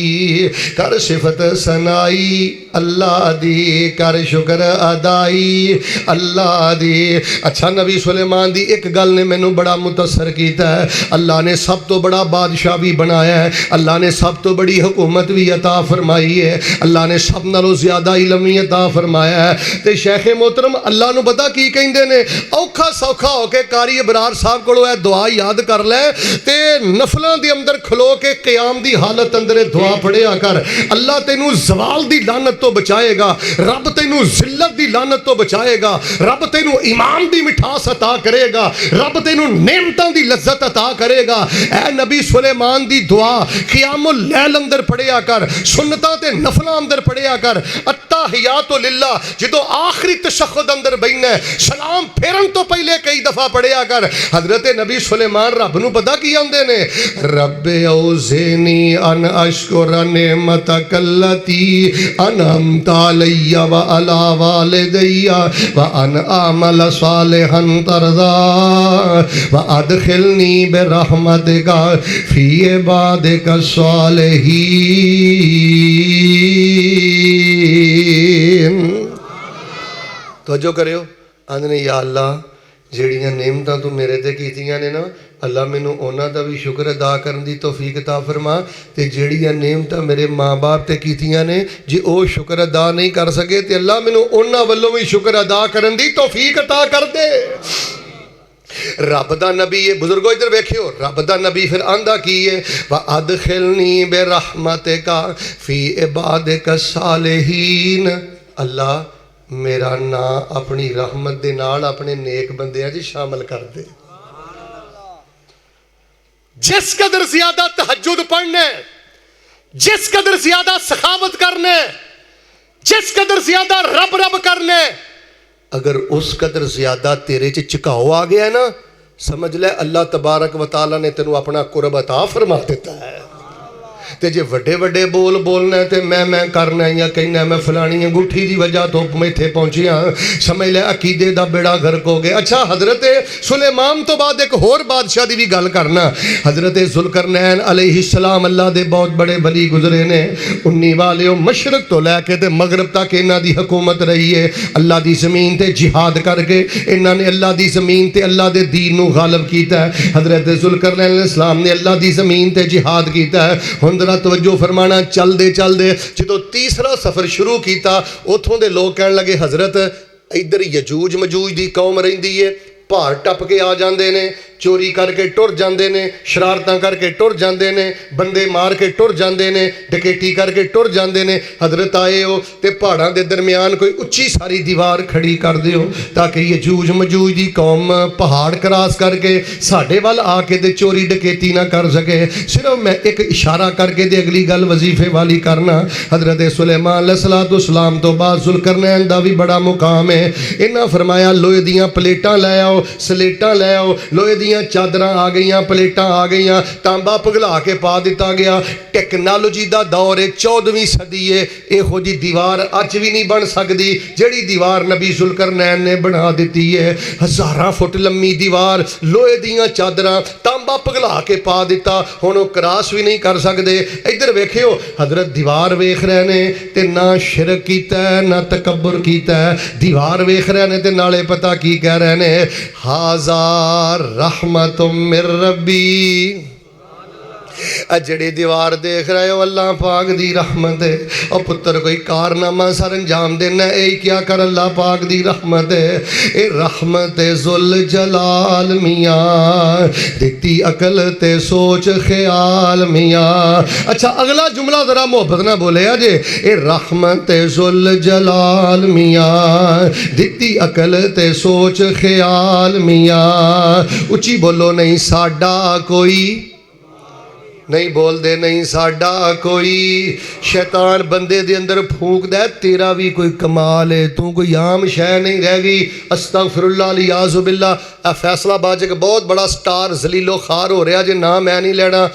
कर सिफत सनाई अल्लाह दी कर शुक्र अदाई अल्लाह दी। अच्छा नबी सुलेमान दी एक गल ने मैनू बड़ा मुतसर किया है। अल्लाह ने सब तो बड़ा बादशाह भी बनाया है। अल्लाह ने सब तो बड़ी हुकूमत भी अता फरमाई है। अल्लाह ने सब नालों ज्यादा इलम भी अता फरमाया है। तो शेख मोहतरम अल्लाह नू पता की कहंदे ने औखा सौखा होके कारी इबरार साहब कोलों दुआ याद कर लै ते नफलों के अंदर खलो के क़याम की हालत अंदर दुआ पढ़िया कर। अल्लाह तेनू जवाल की लानत तो बचाएगा, रब तेनू जिल्लत की लानत तो बचाएगा, रब तेनू ईमान की मिठास अता करेगा, रब तेनू नेमतां की लज्जत अता करेगा। ऐ नबी सुलेमान की दुआ क़यामुल लैल अंदर पढ़िया कर, सुन्नतां ते नफलां अंदर पढ़िया कर। अत्ताहियातु लिल्लाह जदों आखिरी तशहुद अंदर बैठना सलाम फेरन तो पहले कई दफा पढ़िया कर। हजरत नबी सुलेमान रब नू पता की आंदे ने, रब्बे औज़िनी अन अशकुर नेमतक अल्लती अनअमता अलैया व अला वालिदैया व अन आमल सालिहन तरदा व अदखिलनी बिरहमतिका फी इबादिका सालिहीन। तवज्जो करियो, आंदे या अल्लाह ਜਿਹੜੀਆਂ नेमतां तू मेरे ते कीतियां ने ना, अल्लाह मैनू उन्हां दा भी शुक्र अदा करन दी तौफीक अता फरमा ते ਜਿਹੜੀਆਂ नेमतां मेरे माँ बाप ते कीतियां ने जे वो शुक्र अदा नहीं कर सके ते अल्लाह मैनू उन्हां वल्लों भी शुक्र अदा करन दी तौफीक अता कर दे। रब दा नबी है, बुजुर्गो इधर वेखियो, रब दा नबी फिर आंदा की है, व अदखिलनी बिरहमतिका फी इबादिका सालिहीन। अल्लाह मेरा ना अपनी रहमत दे नाल अपने नेक बंदियां च शामिल कर दे। जिस कदर ज्यादा तहज्जुद पढ़ना है, जिस कदर ज्यादा सखावत करना है, जिस कदर ज्यादा रब रब करना है, अगर उस कदर ज्यादा तेरे च झुकाव आ गया ना, समझ ले अल्लाह तबारक व तआला ने तेनू अपना कुर्ब अता फरमा देता है। ते जे वड्डे वड्डे बोल बोलना है ते मैं करना या कहना मैं फलानी अंगूठी की वजह तो मैं इत्थे पहुंचिया, समझ लिया अकीदे दा बेड़ा गर्क हो गया। अच्छा, हजरत सुलेमान तो बाद एक होर बादशाह की भी गल करना। हजरत जुल्करनैन अलैहिस्सलाम अल्लाह दे बहुत बड़े वली गुजरे ने। 19 वाले मशरक तो लैके ते मगरब तक इन्हां दी हुकूमत रही है। अल्लाह की जमीन ते जिहाद करके इन्हां ने अल्लाह की जमीन ते अल्लाह दे दीन नू गालिब कीता है। हजरत जुल्करनैन अलैहिस्सलाम ने अल्लाह की जमीन ते जिहाद कीता है। हुण जरा तवज्जो फरमाना, चलते चलते जो तीसरा सफ़र शुरू किया उतों के लोग कह लगे हजरत इधर यजूज मजूज की कौम रही है, भार टप के आ जाते हैं, चोरी करके टुर जाते हैं, शरारतां करके टुर जाते हैं, बंदे मार के टुर जाते हैं, डकैती करके टुर जाते हैं। हजरत आए हो तो पहाड़ों के दरम्यान कोई उच्ची सारी दीवार खड़ी कर दियो ताकि यजूज मजूज की कौम पहाड़ क्रॉस करके साढ़े वाल आके ते चोरी डकैती ना कर सके। सिर्फ मैं एक इशारा करके ते अगली गल वजीफे वाली करना। हजरत सुलेमान अलैहिस्सलाम तो बाद जुल्करनैन दा भी बड़ा मुकाम है। इन्हां फरमाया लोहे दियां प्लेटां लै आओ, स्लेटां लै आओ, लोहे दी चादर आ गई, प्लेटां आ गई, तांबा पिघला के पा दिता गया। टेक्नोलॉजी का दौर है, 14वीं सदी है, इहो जी दीवार अज भी नहीं बन सकती जिहड़ी दीवार नबी जुल्करनैन ने बना दी है। 1000 फुट लंबी दीवार, लोहे दियां चादरां, तांबा पिघला के पा दिता, हुण वो क्रॉस भी नहीं कर सकते। इधर वेखियो हजरत दीवार वेख रहे ने ते ना शिरक कीता ना तकब्बुर कीता, दीवार वेख रहे ने ते नाले पता की कह रहे ने, हाज़ा रहमतुम मिर रब्बी। जड़ी दीवार देख रहे हो अल्लाह पाक दी रहमत है। और पुत्र कोई कारनामा सर अंजाम देना यही क्या कर, अल्लाह पाक दी रहमत है। ये रहमत जुल जलाल मियाँ, दिखती अकल ते सोच ख्याल मियाँ। अच्छा, अगला जुमला जरा मोहब्बत ना बोले जे, ये रहमत जुल जलाल मियाँ, दिखती अकल ते सोच ख्याल मियाँ। उची बोलो नहीं साडा कोई नहीं बोलते, नहीं साडा कोई। शैतान बंदे दे अंदर फूकदा है तेरा भी कोई कमाल है, तू कोई आम शह नहीं रह गई। अस्तगफिरुल्लाह लियाज़ु बिल्लाह। फैसलाबाद एक बहुत बड़ा स्टार जलीलो खार हो रहा जे, ना मैं नहीं लेना।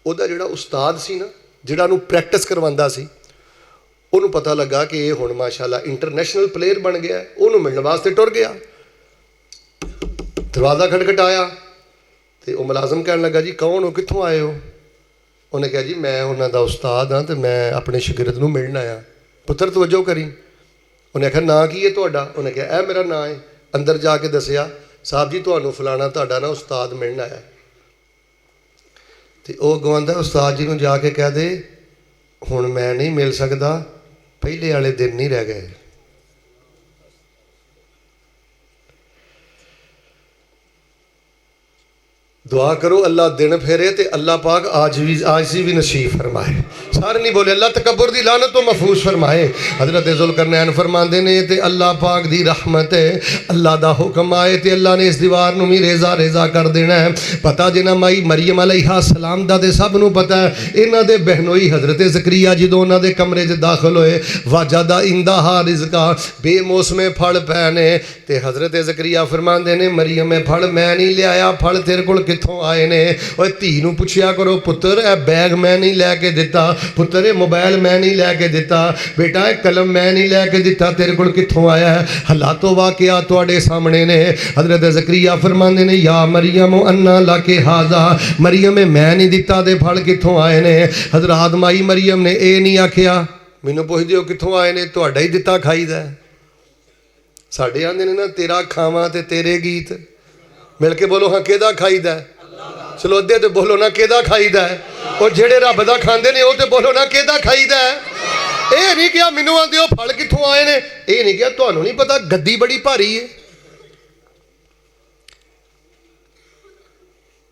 ਉਹਦਾ ਜਿਹੜਾ ਉਸਤਾਦ ਸੀ ਨਾ, ਜਿਹੜਾ ਨੂੰ ਪ੍ਰੈਕਟਿਸ ਕਰਵਾਉਂਦਾ ਸੀ, ਉਹਨੂੰ ਪਤਾ ਲੱਗਾ ਕਿ ਇਹ ਹੁਣ ਮਾਸ਼ਾਅੱਲਾ ਇੰਟਰਨੈਸ਼ਨਲ ਪਲੇਅਰ ਬਣ ਗਿਆ। ਉਹਨੂੰ ਮਿਲਣ ਵਾਸਤੇ ਟੁਰ ਗਿਆ। ਦਰਵਾਜ਼ਾ ਖਟਖਟਾਇਆ तो वह मुलाजम कह लगा जी कौन हो, कितों आए हो? उन्हें कहा जी मैं उन्होंने उस्ताद हाँ तो मैं अपने शागिर्द नूं मिलण आया। पुत्र तवज्जो करी। उन्हें आख्या ना की है तुहाडा? उन्हें कहा ए मेरा ना है। अंदर जाके दसिया साहब जी तुहानूं फलाना तुहाडा ना उस्ताद मिलण आया। तो वह गवांदा उस्ताद जी नूं जाके कह दे हुण मैं नहीं मिल सकता, पहले वाले दिन नहीं रह गए। दुआ करो अल्लाह दिन फेरे तो अल्लाह पाक आज भी नसीब फरमाए। सारे नहीं बोले अल्लाह तकबर दी लानत तो महफूज फरमाए। हज़रत ज़ुल्करनैन फरमाते ने ते अल्लाह पाक दी रहमत है, अल्लाह दा हुक्म आए तो अल्लाह ने इस दीवार नूं भी रेजा रेजा कर देना है। पता जिन्ना माई मरियम अलैहा सलाम दा ते सब नूं पता है। इन्हां दे बहनोई हज़रत ज़करिया जदों उन्हां दे कमरे च दाखिल होए वाजदा इंदहा रिज़का बेमौसमे फल पै ने ते हज़रत ज़करिया फरमाते ने मरियम फल मैं नहीं लियाया, फल तेरे कोल कित्थों आए ने। ओए धी नूं पुछया करो पुत्र ए बैग मैं नहीं लैके दिता, पुत्र मोबाइल मैं नहीं लैके दिता, बेटा कलम मैं नहीं लैके दिता, तेरे कोल कित्थों आया है। हालातों वाकया तुहाडे सामने ने। हज़रत ज़करिया फरमांदे ने या मरियम अन्ना लाके हाजा, मरियम मैं नहीं दिता ते फल कित्थों आए ने। हज़रत माई मरियम ने ये नहीं आखिया मैनूं पुछदे हो कित्थों आए ने, तुहाडा ही दिता खाईदा। साडे आंदे ने ना तेरा खावां ते तेरे गीत, मिल के बोलो हाँ किहदा खाईदा। चलो अद्धे तो बोलो ना किहदा खाईदा है, और जेड़े रब दा खांदे ने वो तो बोलो ना किहदा खाईदा है। ये नहीं कहा मैनू आंदे हो फल कित्थों आए ने, ये नहीं कहा तुहानू नहीं पता गद्दी बड़ी भारी है।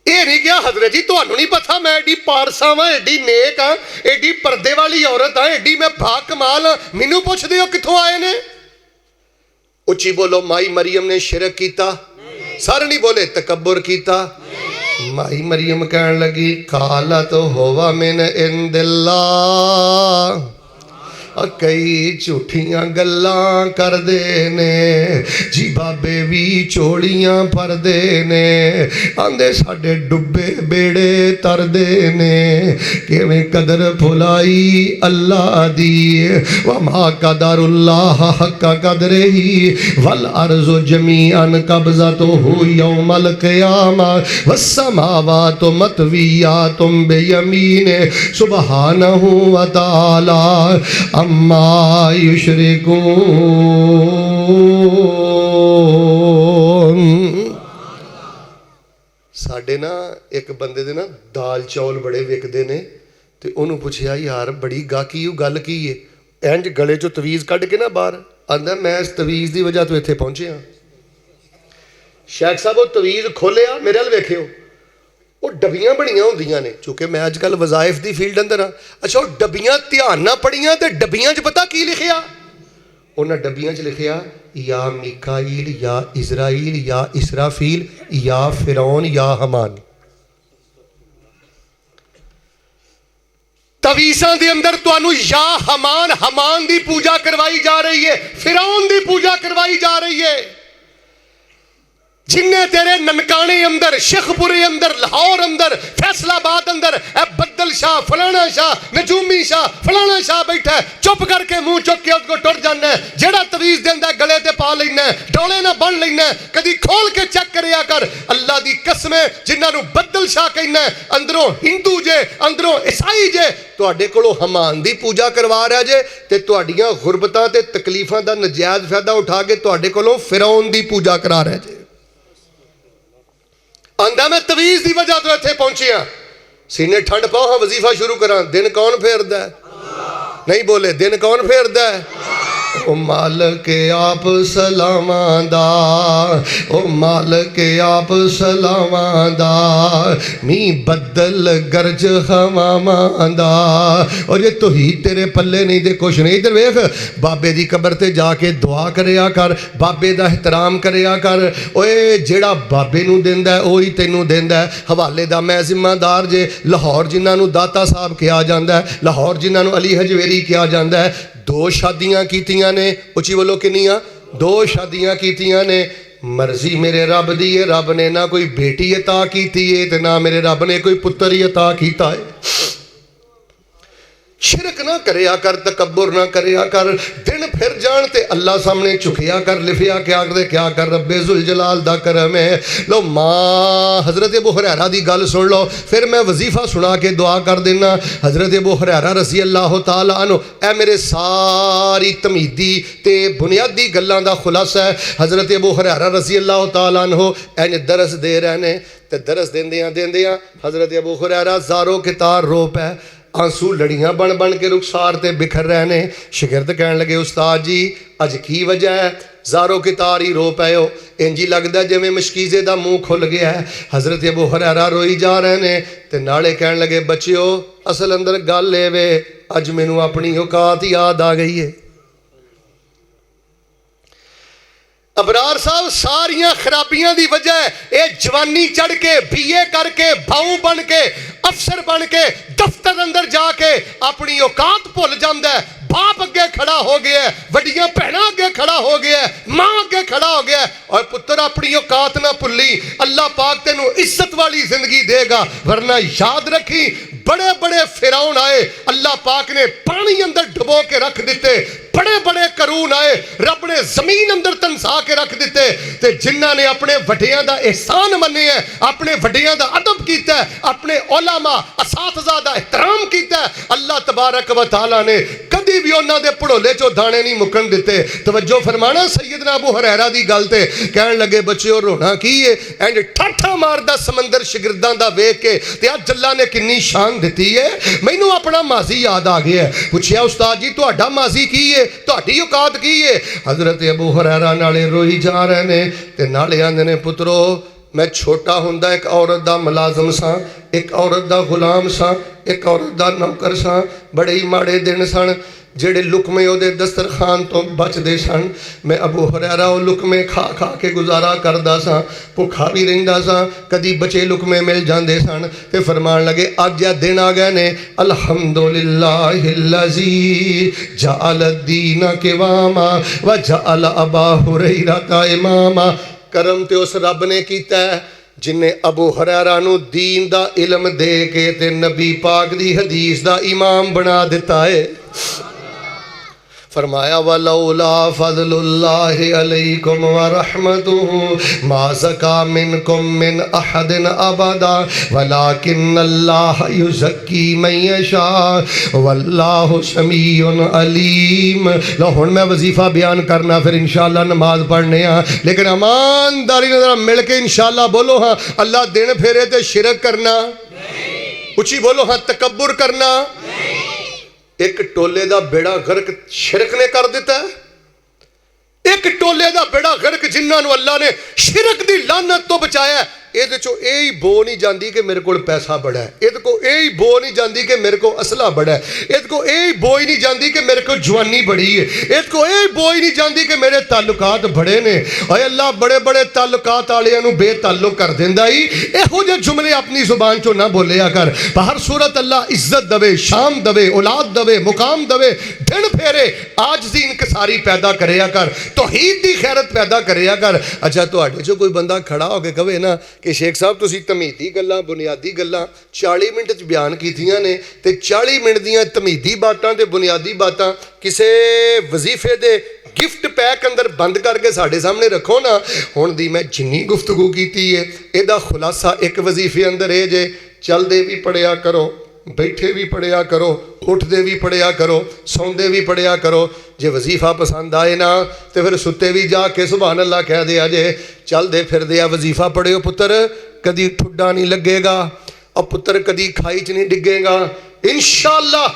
ये नहीं कहा हजरत जी तुहानू नहीं पता मैं एडी पारसा वां, एडी नेक हाँ, एडी पर्दे वाली औरत हाँ, एडी मैं भा कमाल हाँ, मैनू पुछदे हो कित्थों आए ने। उच्ची बोलो माई मरियम ने शिरक कीता, सारे नहीं बोले तकब्बुर कीता। माई मरियम कहन लगी काला तो होवा मिन इंदिल्लाह, कई झूठियां गल्लां करदे ने जी, बाबे भी चोलियां भरदे ने, आंदे साडे डुब्बे बेड़े तरदे ने, किवें कदर भुलाई अल्लाह दी। वमा कदरुल्लाह हक्का कदरिही वल अर्ज़ु जमीअन कब्ज़तुहु यौमल क़ियामा वस्समावातु मतवियातुम बियमीने सुब्हानहु व तआला अम्मा युशरिकून। साडे ना एक बंदे दे ना दाल चौल बड़े विकदे ने ते उन्होंने पुछया यार बड़ी गाकी गल की है, इंज गले चो तवीज़ कढ़ के ना बाहर आंदा मैं इस तवीज़ की वजह तो इत्थे पहुंचे हाँ। शेख साहब वो तवीज़ खोलिया मेरे वाल वेखियो वो डबियां बनियां होंदियां ने, चूंकि मैं अजकल वज़ाइफ की फील्ड अंदर हाँ। अच्छा वो डबियां ध्यान ना पढ़ियां तो डबियां च पता की लिखिया, उन्हें डबियां च लिखिया या मीकाईल या इज़राइल या इसराफील या फिरौन या हमान। तवीज़ां दे अंदर तुहानू या हमान, हमान दी पूजा करवाई जा रही है, फिरौन दी पूजा करवाई जा रही है। जिन्ने तेरे ननकाने अंदर, शेखपुरे अंदर, लाहौर अंदर, फैसलाबाद अंदर बद्दल शाह फलाना शाह नजूमी शाह फलाना शाह बैठा है, चुप करके मुंह चुक के उसको टुर जाना है। जेड़ा तवीज़ देंदा गले ते पा लेना है, डोले ना बन लेना है, कदी खोल के चेक करिया कर। अल्लाह दी कसम है जिन्होंने बद्दल शाह कहना है अंदरों हिंदू जे अंदरों ईसाई जे, तुहाडे कोलों हमान दी पूजा करवा रहा जे ते तुहाडियां गुरबतां ते तकलीफां दा नजायज़ फायदा उठा के तुहाडे कोलों फिरौन दी पूजा करा रहा जे। आंदा मैं तवीज़ की वजह तो इत्थे पहुंची हाँ, सीने ठंड पाओ हाँ वजीफा शुरू करा। दिन कौन फेरदा है, नहीं बोले दिन कौन फेरदा है। ओ मालिक आप सलावां दा, ओ मालिक आप सलावां दा, मी बदल गर्ज हवावां दा। और ये तो ही तेरे पल्ले नहीं दे कुछ नहीं। इधर वेख बाबे दी कबर ते जाके दुआ करया कर, बाबे दा एहतराम करया कर। ओए जेड़ा बाबे नूं देंदा है ओही तैनूं देंदा है। हवाले दा मैं जिम्मेदार जे। लाहौर जिन्हां नूं दाता साहब कहा जाता है, लाहौर जिन्हां नूं अली हजवेरी कहा जाता है, 2 शादियां कीतियां ने। उची बोलो किनियां? 2 शादियां कीतियां ने। मर्जी मेरे रब दी है, रब ने ना कोई बेटी अता की है ते ना मेरे रब ने कोई पुत्र ही अता किया है। शिरक ना करया कर, तकब्बुर ना करया कर। दिन फिर जान ते अल्लाह सामने झुकिया कर, लिफिया क्या कर, क्या कर रब्बे जुल जलाल दा करम है। लो माँ हज़रत अबू हुरैरा दी गल सुन लो, फिर मैं वजीफा सुना के दुआ कर देना। हज़रत अबू हुरैरा रज़ी अल्लाह तआला अन्हु, ए मेरे सारी तमीदी ते बुनियादी गल्लां दा खुलासा है। हज़रत अबू हुरैरा रज़ी अल्लाह तआला अन्हु इंज दरस दे रहे ने ते दरस देंदियां देंदियां हज़रत अबू हुरैरा ज़ारो कितार रो पै। आंसू लड़ियां बन बन के रुखसार ते बिखर रहे ने। शागिर्द कहन लगे उस्ताद जी अज की वजह है? ज़ारो की तार ही रो पे हो, इंजी लगता जिवें मशकीज़े का मुँह खुल गया है। हज़रत अबू हुरैरा रोई जा रहे ने ते नाले कहन लगे बच्चियो असल अंदर गल ए वे अज मैनू अपनी औकात याद आ गई है। अबरार साहब सारिया खराबियां की वजह ये जवानी चढ़ के बीए करके भाऊ बन के अफसर बन के दफ्तर अंदर जाके अपनी औकात भुल जाता है। बाप अगे खड़ा हो गया, वड्डियां भैणां अगे खड़ा हो गया, मां अगे खड़ा हो गया। और पुत्र अपनी औकात ना भुल्ली, अल्लाह पाक तेनू इज्जत वाली जिंदगी देगा। वरना याद रखी बड़े बड़े फिरौन आए, अल्लाह पाक ने पानी अंदर डुबो के रख दिते। बड़े बड़े करून आए, रब ने जमीन अंदर तनसा के रख दिते। ते जिन्हां ने अपने वड्डियां दा एहसान मन्ने है, अपने वड्डियां दा अदब कीता है, अपने उलमा असातिज़ा दा एहतराम कीता है, अल्लाह तबारक व तआला ने कदी भी उन्हां दे भड़ोले चों दाने नहीं मुकन दिते। तवज्जो फरमाना सैयदना अबू हुरैरा दी गल ते कहन लगे बच्चों रोना की है? इंज ठाठा मारदा समंदर शागिर्दां दा वेख के ते अज अल्लाह ने किन्नी शान दिती है। मैनू अपना माजी याद आ गया है। पुछया उस्ताद जी तुहाडा माजी की है, तुहाडी औकात की है? हज़रत अबू हुरैरा नाले रोई जा रहे ने ते नाले आंदे ने पुत्रो मैं छोटा हुंदा एक औरत दा मुलाजम सा, एक औरत दा गुलाम सा, एक औरत दा नौकर सा। बड़े ही माड़े दिन सन जेड़े लुकमे ओदे दस्तरखान तो बचदे सन। मैं अबू हुरैरा वो लुकमे खा खा के गुजारा करदा सा, भुखा भी रहिंदा सा, कदी बचे लुकमे मिल जाते सन। ते फरमान लगे अज या दिन आ गए ने अल्हम्दुलिल्लाहिल्लज़ी जअल दीन क़िवामा व जअल अबा हुरैरा इमामा। करम ते उस रब ने कीता है जिन्हें अबू हुरैरा नू दीन दा इल्म दे के ते नबी पाक दी हदीस दा इमाम बना दिता है। फरमाया वलौला फज़लुल्लाहि अलैकुम व रहमतुहु मा ज़का मिनकुम मिन अहदिन अबदा वलाकिन्नल्लाह युज़क्की मन यशा वल्लाहु समीउन अलीम। लो हुण मैं वजीफा बयान करना फिर इंशाअल्लाह नमाज पढ़ने आ, लेकिन ईमानदारी नाल मिल के इंशाअल्लाह बोलो हाँ अल्लाह दिन फेरे ते शिरक करना नहीं। उची बोलो हाँ तकब्बुर करना नहीं। एक टोले का बेड़ा गर्क शिरक ने कर दिता है। एक टोले का बेड़ा गर्क जिन्होंने अल्लाह ने शिरक की लानत तो बचाया। ये यही बो नहीं जाती कि मेरे को पैसा बड़ा है, ये यही बो नहीं जाती कि मेरे को असला बड़ा है, ये यही बो ही नहीं जाती कि मेरे को जवानी बड़ी है, ये यही बो ही नहीं जाती कि मेरे ताल्लुकात बड़े ने। और अल्लाह बड़े बड़े ताल्लुकात वालियां बेताल्लुक कर देंदा ही। इहो जे जुमले अपनी जुबान चो ना बोलिया कर। बाहर सूरत अल्लाह इज्जत दवे, शाम दवे, औलाद दवे, मुकाम दवे, दिन फेरे आजजी इनकसारी पैदा करेया कर, तौहीद दी खैरत पैदा करेया कर। अच्छा तुहाडे चो कोई बंदा खड़ा होके कहे ना कि शेख साहब तुसीं तमीदी गल्लां बुनियादी गल्लां 40 मिनट च बयान कीतियां ने ते 40 मिनट दियां तमीदी बातां ते बुनियादी बातां किसे वजीफे दे गिफ्ट पैक अंदर बंद करके साढ़े सामने रखो ना। हुण दी मैं जिन्नी गुफ्तगू कीती है इहदा खुलासा एक वजीफे अंदर है जे चलदे भी पढ़िया करो, बैठे भी पढ़िया करो, उठते भी पढ़िया करो, सौंदे भी पढ़िया करो। जे वजीफा पसंद आए ना तो फिर सुते भी जाके सुभान अल्लाह कह दिया जे। चलते फिरदे आ वजीफा पढ़ियो पुत्र, कदी ठुड्डा नहीं लगेगा और पुत्र कदी खाई च नहीं डिगेगा। इंशाअल्लाह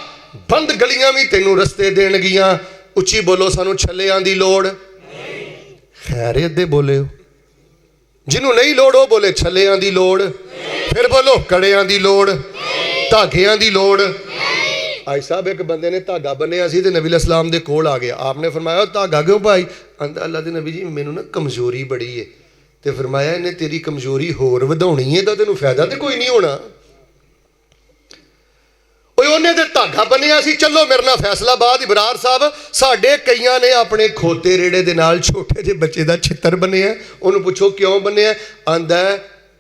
बंद गलियां भी तेनू रस्ते देणगियां। उच्ची बोलो सानू छल्लियां दी लोड़ खैरियत दे बोले, जिन्हों नहीं लोड़ वो बोले छल्लियां दी लोड़, फिर बोलो कड़ियां दी लोड़, धागियां दी लोड़। भाई साहब एक बंदे ने धागा बनिया सी ते नबी इस्लाम दे कोल आ गया। आपने फरमाया धागा क्यों भाई? आंदा अल्लाह दे नबी जी मैनू ना कमजोरी बड़ी है। ते फरमाया इन्हें तेरी कमजोरी होर वधाउणी है तो तेनू फायदा तो कोई नहीं होना। उन्हें ते धागा बनिया सी। चलो मेरे नाल फैसलाबाद इबरार साहब साडे कईयां ने अपने खोते रेड़े दे नाल छोटे जे बच्चे दा छित्तर बनिया। उन्होंने पुछो क्यों बनिया? आंदा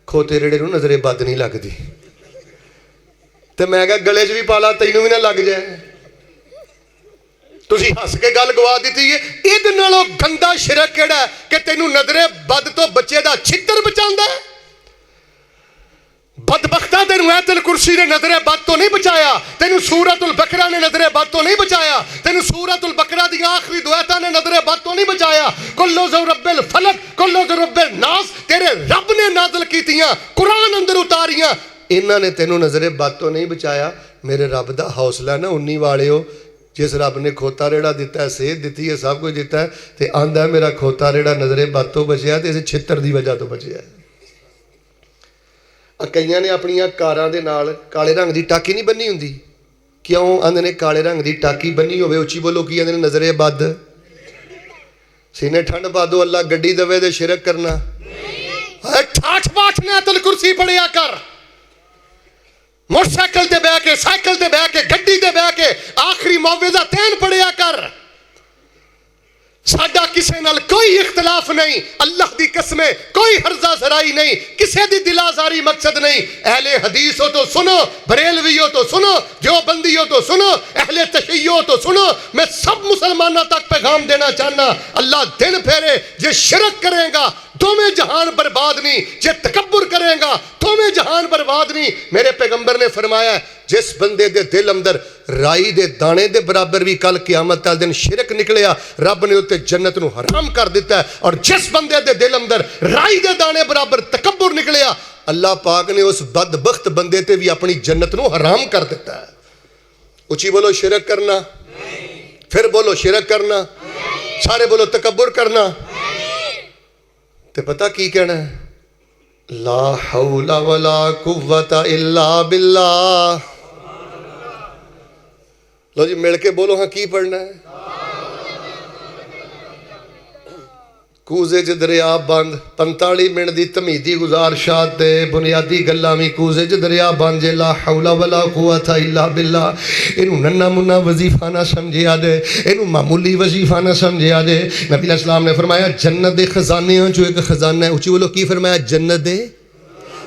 खोते रेड़े नूं नज़रे बद नहीं लगदी। तो मैं क्या गले च भी पाला तैनू भी ना लग जाए। तुसी हस के गल गवा दी है। इहदे नालों गंदा शिरक किहड़ा है कि तेनू नजरे बद तो बच्चे दा छित्तर बचांदा है। बदबख्ता तेनू आयतुल कुर्सी ने नजरे बद तो नहीं बचाया, तेनू सूरतुल बकरा ने नजरे बद तो नहीं बचाया, तेनू सूरतुल बकरा दी आखिरी दुआता ने नजरे बद तो नहीं बचाया। कुल्लु ज़ुरब्बिल फलक कुल्लु ज़ुरब्बिल नास तेरे रब ने नाज़िल कीतियां, कुरान अंदर उतारियां। इन्हां ने तेनों नज़रे बद तो नहीं बचाया। मेरे रब दा हौसला ना उन्नी वाले हो जिस रब ने खोता रेड़ा दिता है, सेहत दी है, सब कुछ दिता है, तो आंदा है मेरा खोता रेड़ा नज़रे बद तो बचिया तो इस छित्तर की वजह तो बचिया। कईयां ने अपनियां कारां दे नाल काले रंग की टाकी नहीं बनी हुंदी, क्यों आंदे ने काले रंग की टाकी बनी होवे, उची बोलो की आंदे ने नज़रे बद, सीने ठंड पा दो, अल्लाह गड्डी दवे दे शिरक करना। ठाठ पाठ ने अतल कुर्सी पढ़िया कर, मोटरसाइकिल ते बह के, साइकिल ते बह के, गड्डी ते बह के आखिरी मुआविजा तैन पढ़िया कर। साडा किसे नाल कोई इख्तलाफ नहीं, अल्लाह दी कसमें कोई हर्जा सराई नहीं, किसे दी दिलाजारी मकसद नहीं। अहले हदीस हो तो सुनो, बरेलवी हो तो सुनो, देवबंदी हो तो सुनो, अहले तशय्यो हो तो सुनो, मैं सब मुसलमानों तक पैगाम देना चाहना, अल्लाह दिन फेरे जे शिरक करेगा दोवें जहान बर्बाद नहीं, जे तकब्बुर करेगा दोवें जहान बर्बाद नहीं। मेरे पैगंबर ने फरमाया जिस बंदे दे दिल अंदर राई दे दाने दे बराबर भी कल क़यामत वाले दिन शिरक निकलिया, रब ने उत्ते जन्नत नूं हराम कर दिता है। और जिस बंदे दे दिल अंदर राई दे दाने बराबर तकब्बुर निकलिया, अल्लाह पाक ने उस बदबख्त बंदे ते भी अपनी जन्नत नूं हराम कर दिता है। उची बोलो शिरक करना, फिर बोलो शिरक करना, सारे बोलो तकब्बुर करना। ते पता की कहना है, ला हौला वला कुव्वता इल्ला बिल्लाह। लो जी मिल के बोलो, हाँ की पढ़ना है? कूजे च दरिया बंद, 45 मिनट की धमीदी गुजारशात ते बुनियादी गल्लां भी कूजे च दरिया बंद जे। ला हौला वला कुव्वता इल्ला बिल्लाह। इनू नन्ना मुन्ना वजीफा ना समझिया जे, इनू मामूली वजीफा ना समझिया जे। नबी अलैहिस्सलाम ने फरमाया जन्नत दे खजानियां चो एक खजाना है। उची बोलो की फरमाया? जन्नत दे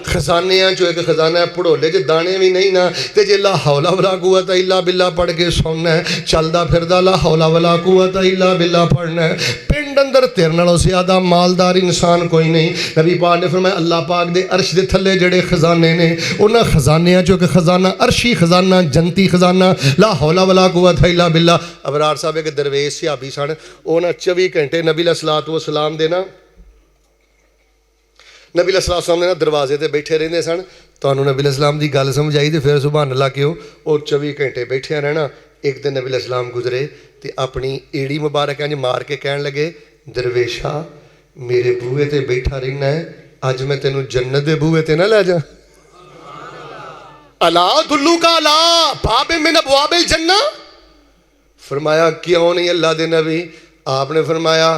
खजानियां चो एक खजाना है। भड़ोले च दाने भी नहीं ना, ते जे ला हौला वला कुव्वता इल्ला बिल्लाह पढ़ के सोना है, चलदा फिरदा ला हौला वला कुव्वता इल्ला बिल्लाह पढ़ना है। पिंड अंदर तेरे नालों ज़्यादा मालदार इंसान कोई नहीं। नबी पाक ने फरमाया अल्लाह पाक दे अर्श दे थल्ले जेड़े खजाने ने, उन्हां खजानियां चो एक खजाना, अर्शी खजाना, जन्नती खजाना, ला हौला वला कुव्वता इल्ला बिल्लाह। अबरार साहब एक दरवेश सहाबी सन, वो ना 24 घंटे नबी अलैहिस्सलातु व सलाम दे ना नबी अलैहिस्सलाम ने ना दरवाजे ते बैठे रहंदे सन। तुहानूं नबी अलैहिस्सलाम दी गल समझ आई तो फिर सुभान अल्लाह कहो। और 24 घंटे बैठे रहना। एक दिन नबी अलैहिस्सलाम गुजरे तो अपनी एड़ी मुबारक इंज मार के कहन लगे, दरवेशा मेरे बूहे ते बैठा रहना है, अज मैं तेनों जन्नत दे बूहे ते ना लै जा। अला दुल्लू का अला बाबे मिन अबवाबिल जन्ना। फरमाया क्यों नहीं अल्लाह दे नबी? आपने फरमाया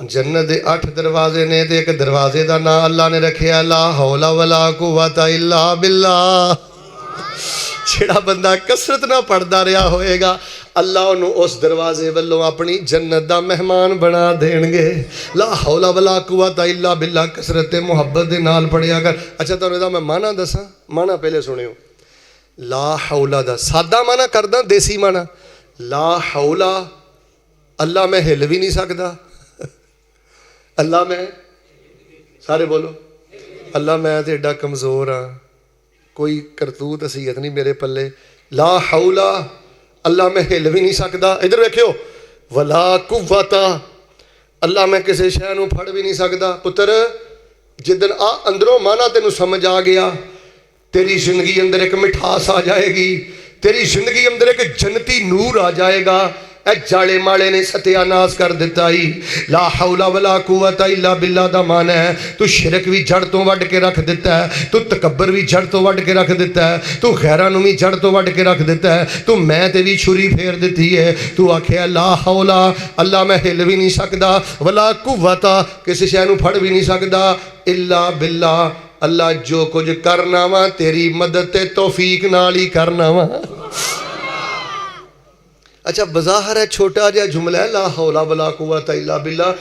जन्नत दे 8 दरवाजे ने, ते एक दरवाजे का नाम अल्लाह ने रखिया ला हौला वला कुव्वता इल्ला बिल्लाह। जेड़ा बंदा कसरत ना पढ़ता रहा होएगा, अल्लाह उन्होंने उस दरवाजे वालों अपनी जन्नत का मेहमान बना देंगे। ला हौला वला कुव्वता इल्ला बिल्लाह कसरत ते मुहब्बत दे नाल पढ़िया कर। अच्छा तुहानूं इहदा मैं माना दसां, माना पहले सुनियो। ला हौला दा सादा माना करदा, देसी माना ला हौला, अल्लाह मैं हिल भी नहीं सकता, अल्लाह मैं, सारे बोलो अल्लाह मैं तो एडा कमज़ोर हाँ, कोई करतूत हसीयत नहीं मेरे पल्ले। ला हौला, अल्लाह मैं हिल भी नहीं सकता। इधर वेखियो, वला कुव्वता, अल्लाह मैं किसी शय नूं फड़ भी नहीं सकता। पुत्र जिदन आ अंदरों माना तेनों समझ आ गया, तेरी जिंदगी अंदर एक मिठास आ जाएगी, तेरी जिंदगी अंदर एक जन्नती नूर आ जाएगा। जाले माले ने सत्यानाश कर दिता ही। ला हौला वला कुव्वता इल्ला बिल्लाह दा माना है तू शिरक भी जड़ तो वढ़ के रख दिता है, तू तकब्बर भी जड़ तो वढ़ के रख दिता है, तू खैरां नूं भी जड़ तो वढ़ के रख दिता है, तू मैं ते भी छुरी फेर दिती है। तू आखिया ला हौला, अल्लाह मैं हिल भी नहीं सकता, वला कुव्वता किसी शै नूं फड़ भी नहीं सकता, इल्ला बिल्लाह, अल्लाह जो कुछ करना वा तेरी मदद ते तौफीक नाल ही करना वा। अच्छा बज़ाहिर है छोटा जिहा जुमला है ला हौला वला कुव्वता इल्ला बिल्लाह।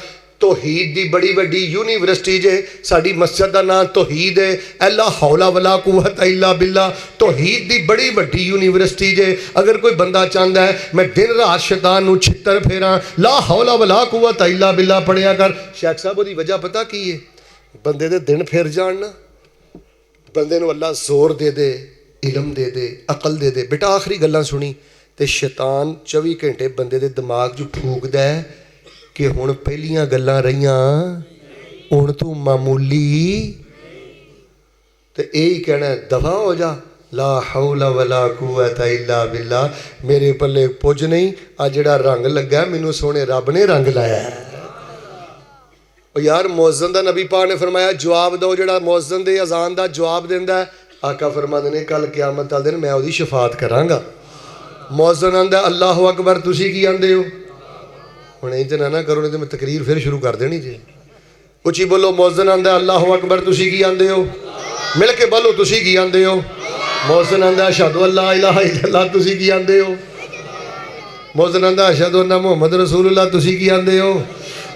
तौहीद दी बड़ी वड्डी यूनीवर्सिटी जे, साडी मस्जिद का नाम तौहीद है। अल्ला हौला वला कुव्वता इल्ला बिल्लाह तौहीद दी बड़ी वड्डी यूनीवर्सिटी जे। अगर कोई बंदा चाहता है मैं दिन रात शैतान नूं छित्तर फेरां, ला हौला वला कुव्वता इल्ला बिल्लाह पढ़िया कर। शेख साहब ओदी वजह पता की है? बंदे दे दिन फिर जान ना, बंदे नूं अल्लाह जोर दे दे, इलम दे दे, अकल दे दे। बेटा आखिरी गल्लां सुनी तो शैतान 24 घंटे बंदे दे दिमाग च फूकदा है कि हुण पहलियां गल्लां रहियां, हुण तू मामूली। तो यही कहना दफा हो जा, ला हौला वला कुव्वता इल्ला बिल्ला। मेरे पल्ले पुज नहीं, आ जिहड़ा रंग लगा मैनू सोने रब ने रंग लाया है। यार मुअज्जिन दा नबी पाक ने फरमाया जवाब दो, जिहड़ा मुअज्जिन दे अजान दा जवाब दिंदा है, आका फरमाते ने कल क़यामत वाले दिन मैं उसदी शफात करांगा। मुअज्जिन आंदा अल्लाहु अकबर, तुसी की आंदे हो? हुण इंज ना करो, नहीं तो मैं तकरीर फिर शुरू कर देनी जी। उची बोलो। मुअज्जिन आंदा अल्लाहु अकबर, तुसी की आंदे हो? मिल के बोलो, तुसी की आंदे हो? मुअज्जिन आंदा अशहदु अल्ला इलाहा इल्लल्लाह, तुसी की आंदे हो? मुअज्जिन आंदा अशहदु अन्ना मुहम्मद रसूलुल्लाह, तुसी की आंदे हो?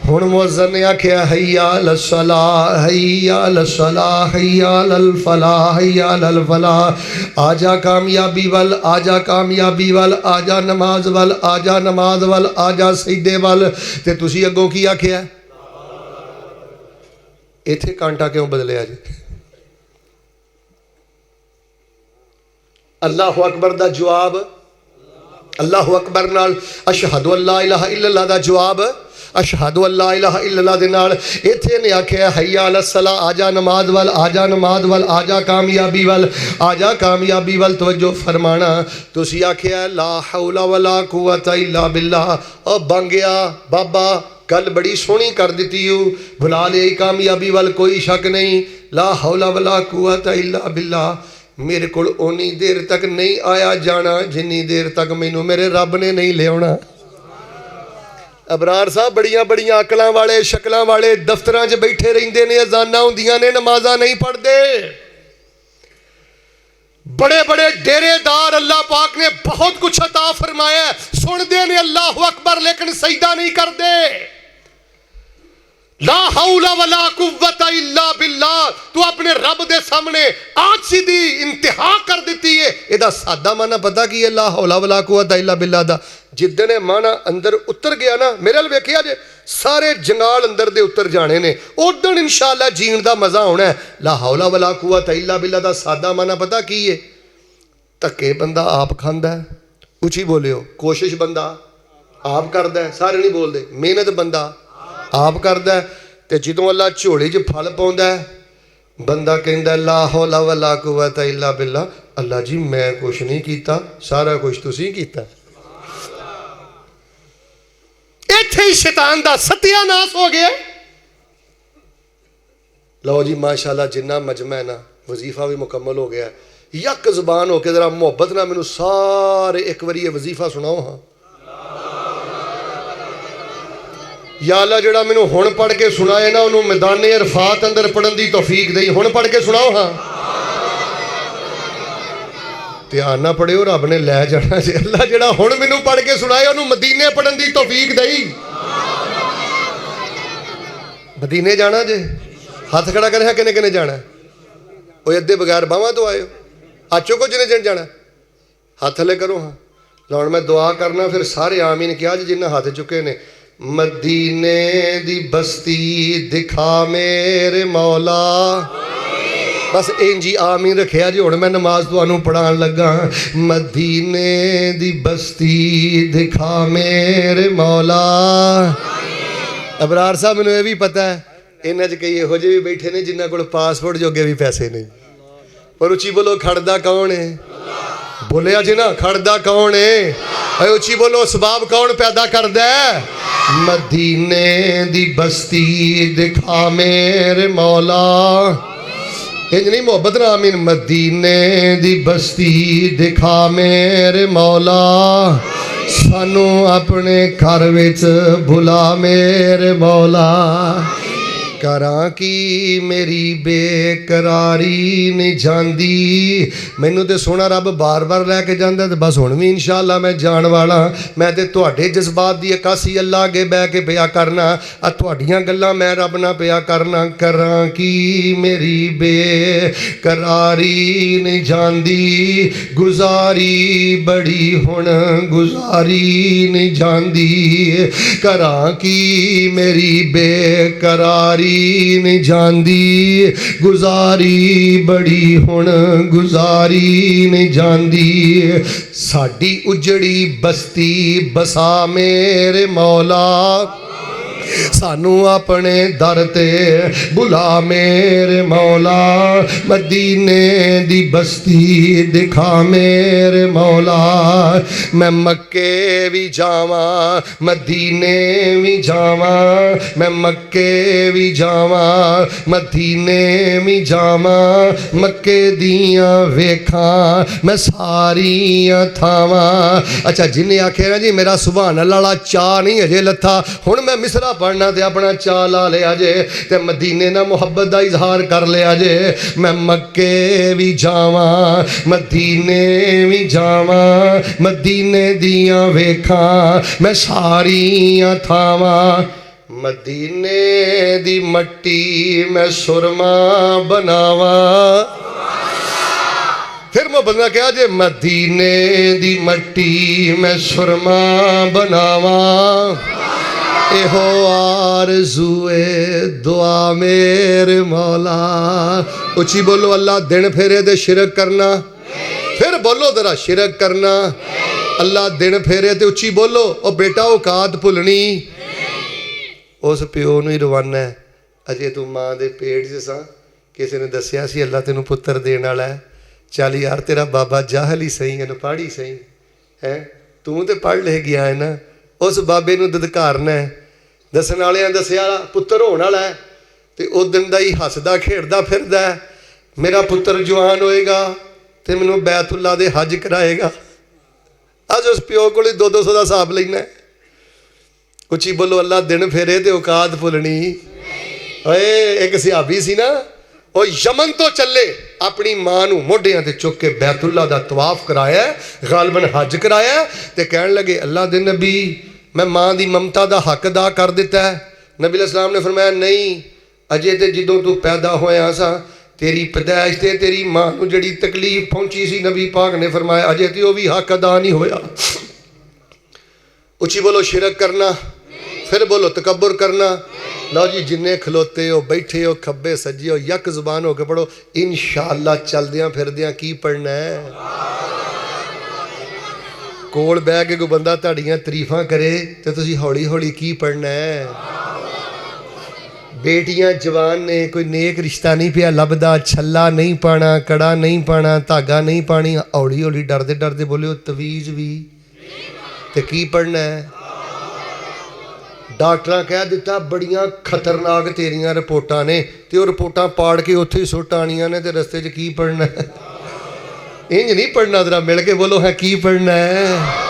हुण मुअज्जिन ने आख्या हय्या अल सलाह हय्या अल सलाह हय्या अल फलाह हय्या अल फलाह। आजा कामयाबी वल, आजा कामयाबी वल, आजा नमाज वल, आजा नमाज वल, आजा सजदे वल। ते तुसी अगों की आख्या? इत्थे कांटा क्यों बदलिया जी? अल्लाहु अकबर दा जवाब, अल्लाहु अकबर नाल अशहदु अल्ला इलाहा इल्लल्लाह दा जवाब अशहदु अल्ला इलाहा इल्लल्लाह दे नाल इत्थे ने आख्या हय्या अलस सलाह, आजा नमाज वल, आजा नमाज वल, आजा कामयाबी वल, आजा कामयाबी वल। तवज्जो फरमाना, तुसी आख्या ला हौला वला कुव्वता इल्ला बिल्लाह। ओ बंगिया बाबा गल बड़ी सोहनी कर दी हो, भुला ले कामयाबी वल कोई शक नहीं। ला हौला वला कुव्वता इल्ला बिल्लाह। मेरे को उन्नी देर तक नहीं आया जाना जिन्नी देर तक मैनू मेरे रब ने नहीं लिया। अबरार साहब बड़िया बड़िया अकलों वाले शक्लों वाले दफ्तर च बैठे रहिंदे ने, अजाना होंदियां ने, नमाजा नहीं पढ़ते। बड़े बड़े डेरेदार अल्लाह पाक ने बहुत कुछ अता फरमाया, सुनते ने अल्लाह अकबर लेकिन सजदा नहीं करते। ला हौला वला कुव्वता इल्ला बिल्लाह। तू अपने रब दे सामने आजी दी इंतहा कर दी है। एदा सादा माना पता की है? ला हौला वला कुव्वता इल्ला बिल्लाह दा जिद्दने माना अंदर उतर गया ना, मेरे अल वेखिया जे सारे जंगाल अंदर दे उतर जाने ने, उदन इंशाअल्लाह जीण दा मजा होना है। ला हौला वला कुव्वता इल्ला बिल्लाह दा सादा माना पता की है? धक्के बंदा आप खांदा है, उची बोलियो, कोशिश बंदा आप करदा है, सारे नहीं बोलते, मेहनत बंदा आप करदा है। ते जदों अल्लाह झोली च फल पाउंदा है, बंदा कहंदा ला हौला वला कुव्वता इल्ला बिल्लाह। अल्लाह जी मैं कुछ नहीं कीता, सारा कुछ तुसीं कीता। इत्थे ही शैतान दा सत्यानाश हो गया। लो जी माशाअल्लाह जिन्ना मजमा है ना, वजीफा भी मुकम्मल हो गया। यक जुबान होके जरा मुहब्बत ना मैनू सारे एक बारी ये वजीफा सुनाओ। हाँ या अल्लाह जिहड़ा मैनू हुण पढ़ के सुनाए ना, उन्होंने मैदान अरफात अंदर पढ़न की तौफीक दई। हुण पढ़ के सुनाओ। हाँ ध्यान ना पढ़ियो, रब ने लै जाना जी। अल्लाह जिहड़ा हुण मैनू पढ़ के सुनाए, उन्होंने मदीने पढ़न की तौफीक दई। मदीने जाना जे? हथ खड़ा करे, किने किने जाना? वो अद्धे बगैर बावां तो आए हो, हाथ चुको जिन्हें जिन जाना, हाथ थले करो। हाँ लो मैं दुआ करना, फिर सारे आमीन किया जी जिन्हें हाथ चुके ने। मदीने दी बस्ती दिखा मेरे मौला, बस इंजी आमीन रखिया जी। हुण मैं नमाज तुहानू पढ़ान लगा। मदीने दी बस्ती दिखा मेरे मौला। अबरार साहब मैनू यह भी पता है इन्हां च कई इहो ਜਿਹੇ भी बैठे ने जिन्हां कोल पासपोर्ट जोगे भी पैसे नहीं। और उची बोलो खड़दा कौन है? बोलिया जी ना, खड़दा कौन है? उची बोलो सबाब कौन पैदा करदा है? मदीने दी बस्ती दिखा मेरे मौला। इंज नहीं मोहब्बत ना आमीन। मदीने दी बस्ती दिखा मेरे मौला, सानू अपने घर विच बुला मेरे मौला। करा की मेरी बेकरारी नहीं जाती। मैनू तो सोना रब बार बार लैके जाता, तो बस हुण भी इंशाअल्लाह मैं जान वाला। मैं तो तुहाडे जज्बात की अकासी अल्लाह अगे बह के पिया करना, तुहाडियां गल्लां मैं रब ना पिया करना। करा की मेरी बेकरारी नहीं जाती, गुजारी बड़ी हुण गुजारी नहीं जाती। करा की मेरी बेकरारी नहीं जाती, गुजारी बड़ी हुण गुजारी नहीं जाती। साडी उजड़ी बस्ती बसा मेरे मौला, सानू अपने दर ते बुला मेरे मौला, मदीने दी बस्ती दिखा मेरे मौला। मैं मक्के भी जावा मदीने भी जावा, मैं मक्के भी जावा मदीने भी जावा, मक्के दियां वेखा मैं सारियां थावा। अच्छा जिन्हें आखे ना जी मेरा सुभान अल्लाह वाला चा नहीं अजे लथा, हुण मैं मिसरा पढ़ना ते अपना चा ला लिया जे ते मदीने ना मुहब्बत दा इजहार कर लिया जे। मैं मक्के भी जावा मदीने भी जावा, मदीने दियां वेखा मैं सारियां थावा। मदीने दी मट्टी मैं सुरमा बनावा। फिर मैं बंदा क्या जे मदीने दी मट्टी मैं सुरमा बनावा। एहो आरज़ूए दुआ मेरे मौला। उची बोलो अल्लाह दिन फेरे दे शिरक करना, फिर बोलो जरा शिरक करना। अल्लाह दिन फेरे ते उची बोलो ओ बेटा औकात भुलनी। उस प्यो नूं ही रवाना है, अजे तू माँ दे पेट च सा, किसी ने दसिया सी अल्लाह तेनू पुत्र देने वाला है। चल यार तेरा बाबा जाहल ही सही है, पढ़ ही सही है, तू तो पढ़ ले गया है ना। उस बाबे नूं दधकारना है, दसन वालियां दसिया पुत्र होने वाला है, तो उस दिन का ही हसदा खेडदा फिरदा है, मेरा पुत्र जवान होएगा तो मैनू बैतुल्ला दे हज कराएगा। अज उस प्यो को 200 का हिसाब लेना है। उची बोलो अल्लाह दिन फेरे तो औकात भुलनी। ओए एक सिहाबी सी ना, वो यमन तो चले अपनी मां नूं मोढियां ते चुक के बैतुल्ला दा तवाफ कराया, गालबन हज कराया, ते कहन लगे अल्लाह दे नबी मैं मां दी ममता दा हक अदा कर दिता है। नबी अलैहिस्सलाम ने फरमाया नहीं, अजे ते जदों तू पैदा होया सा तेरी पैदाइश ते तेरी मां नूं जिहड़ी तकलीफ पहुंची सी, नबी पाक ने फरमाया अजे ते वो भी हक अदा नहीं होया। उची बोलो शिरक करना, फिर बोलो तकब्बुर करना। लो जी जिन्ने खलोते हो बैठे हो खब्बे सज्जे हो यक जुबान होकर पढ़ो इंशाअल्लाह। चलदियां फिरदियां की पढ़ना है? कोल बह के कोई बंदा तुहाड़ियां तरीफां करे तो तुसीं हौली हौली की पढ़ना है? बेटियां जवान ने, कोई नेक रिश्ता नहीं पिया लभदा, छल्ला नहीं पाना, कड़ा नहीं पाना, धागा नहीं पानी, हौली हौली डरदे डरदे बोले तवीज़ भी तो की पढ़ना है? डॉक्टर कह दिता बड़ियां खतरनाक तेरियां रिपोर्टां ने, तो वो रिपोर्टां पाड़ के उत्थे ही सुट आनियां ने, तो रस्ते च की पढ़ना है? इंज नहीं पढ़ना, जरा मिल के बोलो है की पढ़ना है?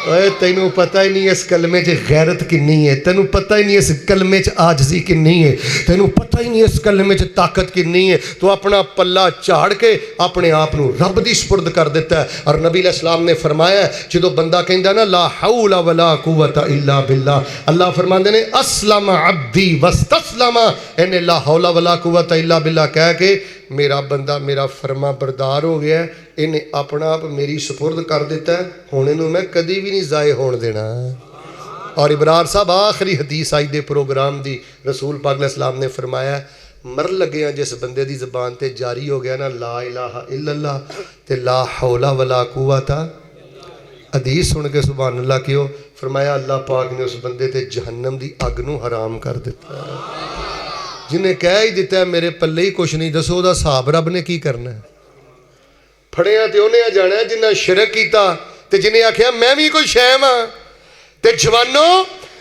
ओए तैनू पता ही नहीं इस कलमे च गैरत किन्नी है, तैनू पता ही नहीं इस कलमे च आजजी किन्नी है, तैनू पता ही नहीं इस कलमे च ताकत किन्नी है। तो अपना पल्ला झाड़ के अपने आप नू रब दी सुपुर्द कर दिता है। और नबी अलैहिस्सलाम ने फरमाया जो बंदा कहता ना ला हौला वला कुव्वता इल्ला बिल्लाह, अल्लाह फरमाते ने अस्लम अब्दी वस्तस्लमा, इन्हें ला हौला वला कुव्वता इल्ला बिल्लाह कह के मेरा बंदा मेरा फरमा बरदार हो गया, इन्हें अपना आप मेरी सुपुर्द कर दिता है, हुण इहनूं मैं कदी भी नहीं जाए होण देना। और इबरार साहब आखिरी हदीस आज दे प्रोग्राम दी रसूल पाक अलैहिस्सलाम ने फरमाया मर लगे जिस बंदे दी ज़बान ते जारी हो गया ना ला इलाहा इल्लल्लाह ते ला हौला वला कुव्वता, हदीस सुन के सुभान अल्लाह क्यों फरमाया अल्लाह पाक ने उस बंदे ते जहन्नम दी अग नूं हराम कर दिता है। जिन्हें कह ही दिता है मेरे पल्ले ही कुछ नहीं, दसो उहदा हिसाब रब ने की करना है? फड़िया तो उन्हें जाना है जिन्हें शिरक किया, ते जिन्हें आख्या मैं भी कोई शै वां, ते जवानों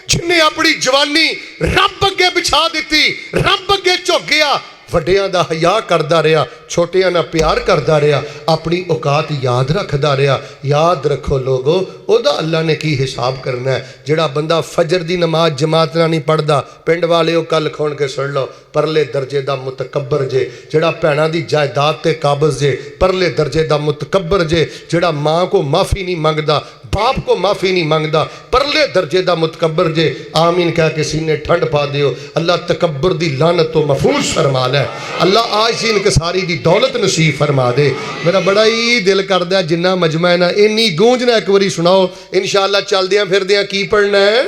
जिन्हें अपनी जवानी रब अगे बिछा दी, रब अगे झुक गया, वड्डियां दा हया करदा रहा, छोटियां नाल प्यार करदा रहा, अपनी औकात याद रखदा रहा। याद रखो लोगो ओदा अल्लाह ने की हिसाब करना है। जिहड़ा बंदा फजर दी नमाज जमात नाल नहीं पढ़दा, पिंड वाले कल खोण के सुन लो परले दर्जे दा मुतकब्बर जे, जिहड़ा भैणां दी जायदाद ते काबज़ जे, परले दर्जे दा मुतकब्बर जे, जिहड़ा माँ को माफ़ी नहीं मंगदा, बाप को माफ़ी नहीं मंगदा, परले दर्जे दा मुतकब्बर जे। आमीन कह के सीने ठंड पा दियो। अल्लाह तकब्बर दी लानत तो महफूज फरमा ले। अल्लाह आज सी इनकसारी दी दौलत नसीब फरमा दे। मेरा बड़ा ही दिल करदा जिन्ना मजमा है ना इन्नी गूंज ना एक बारी सुनाओ इंशाअल्लाह। चलदियां फिरदियां की पढ़ना है?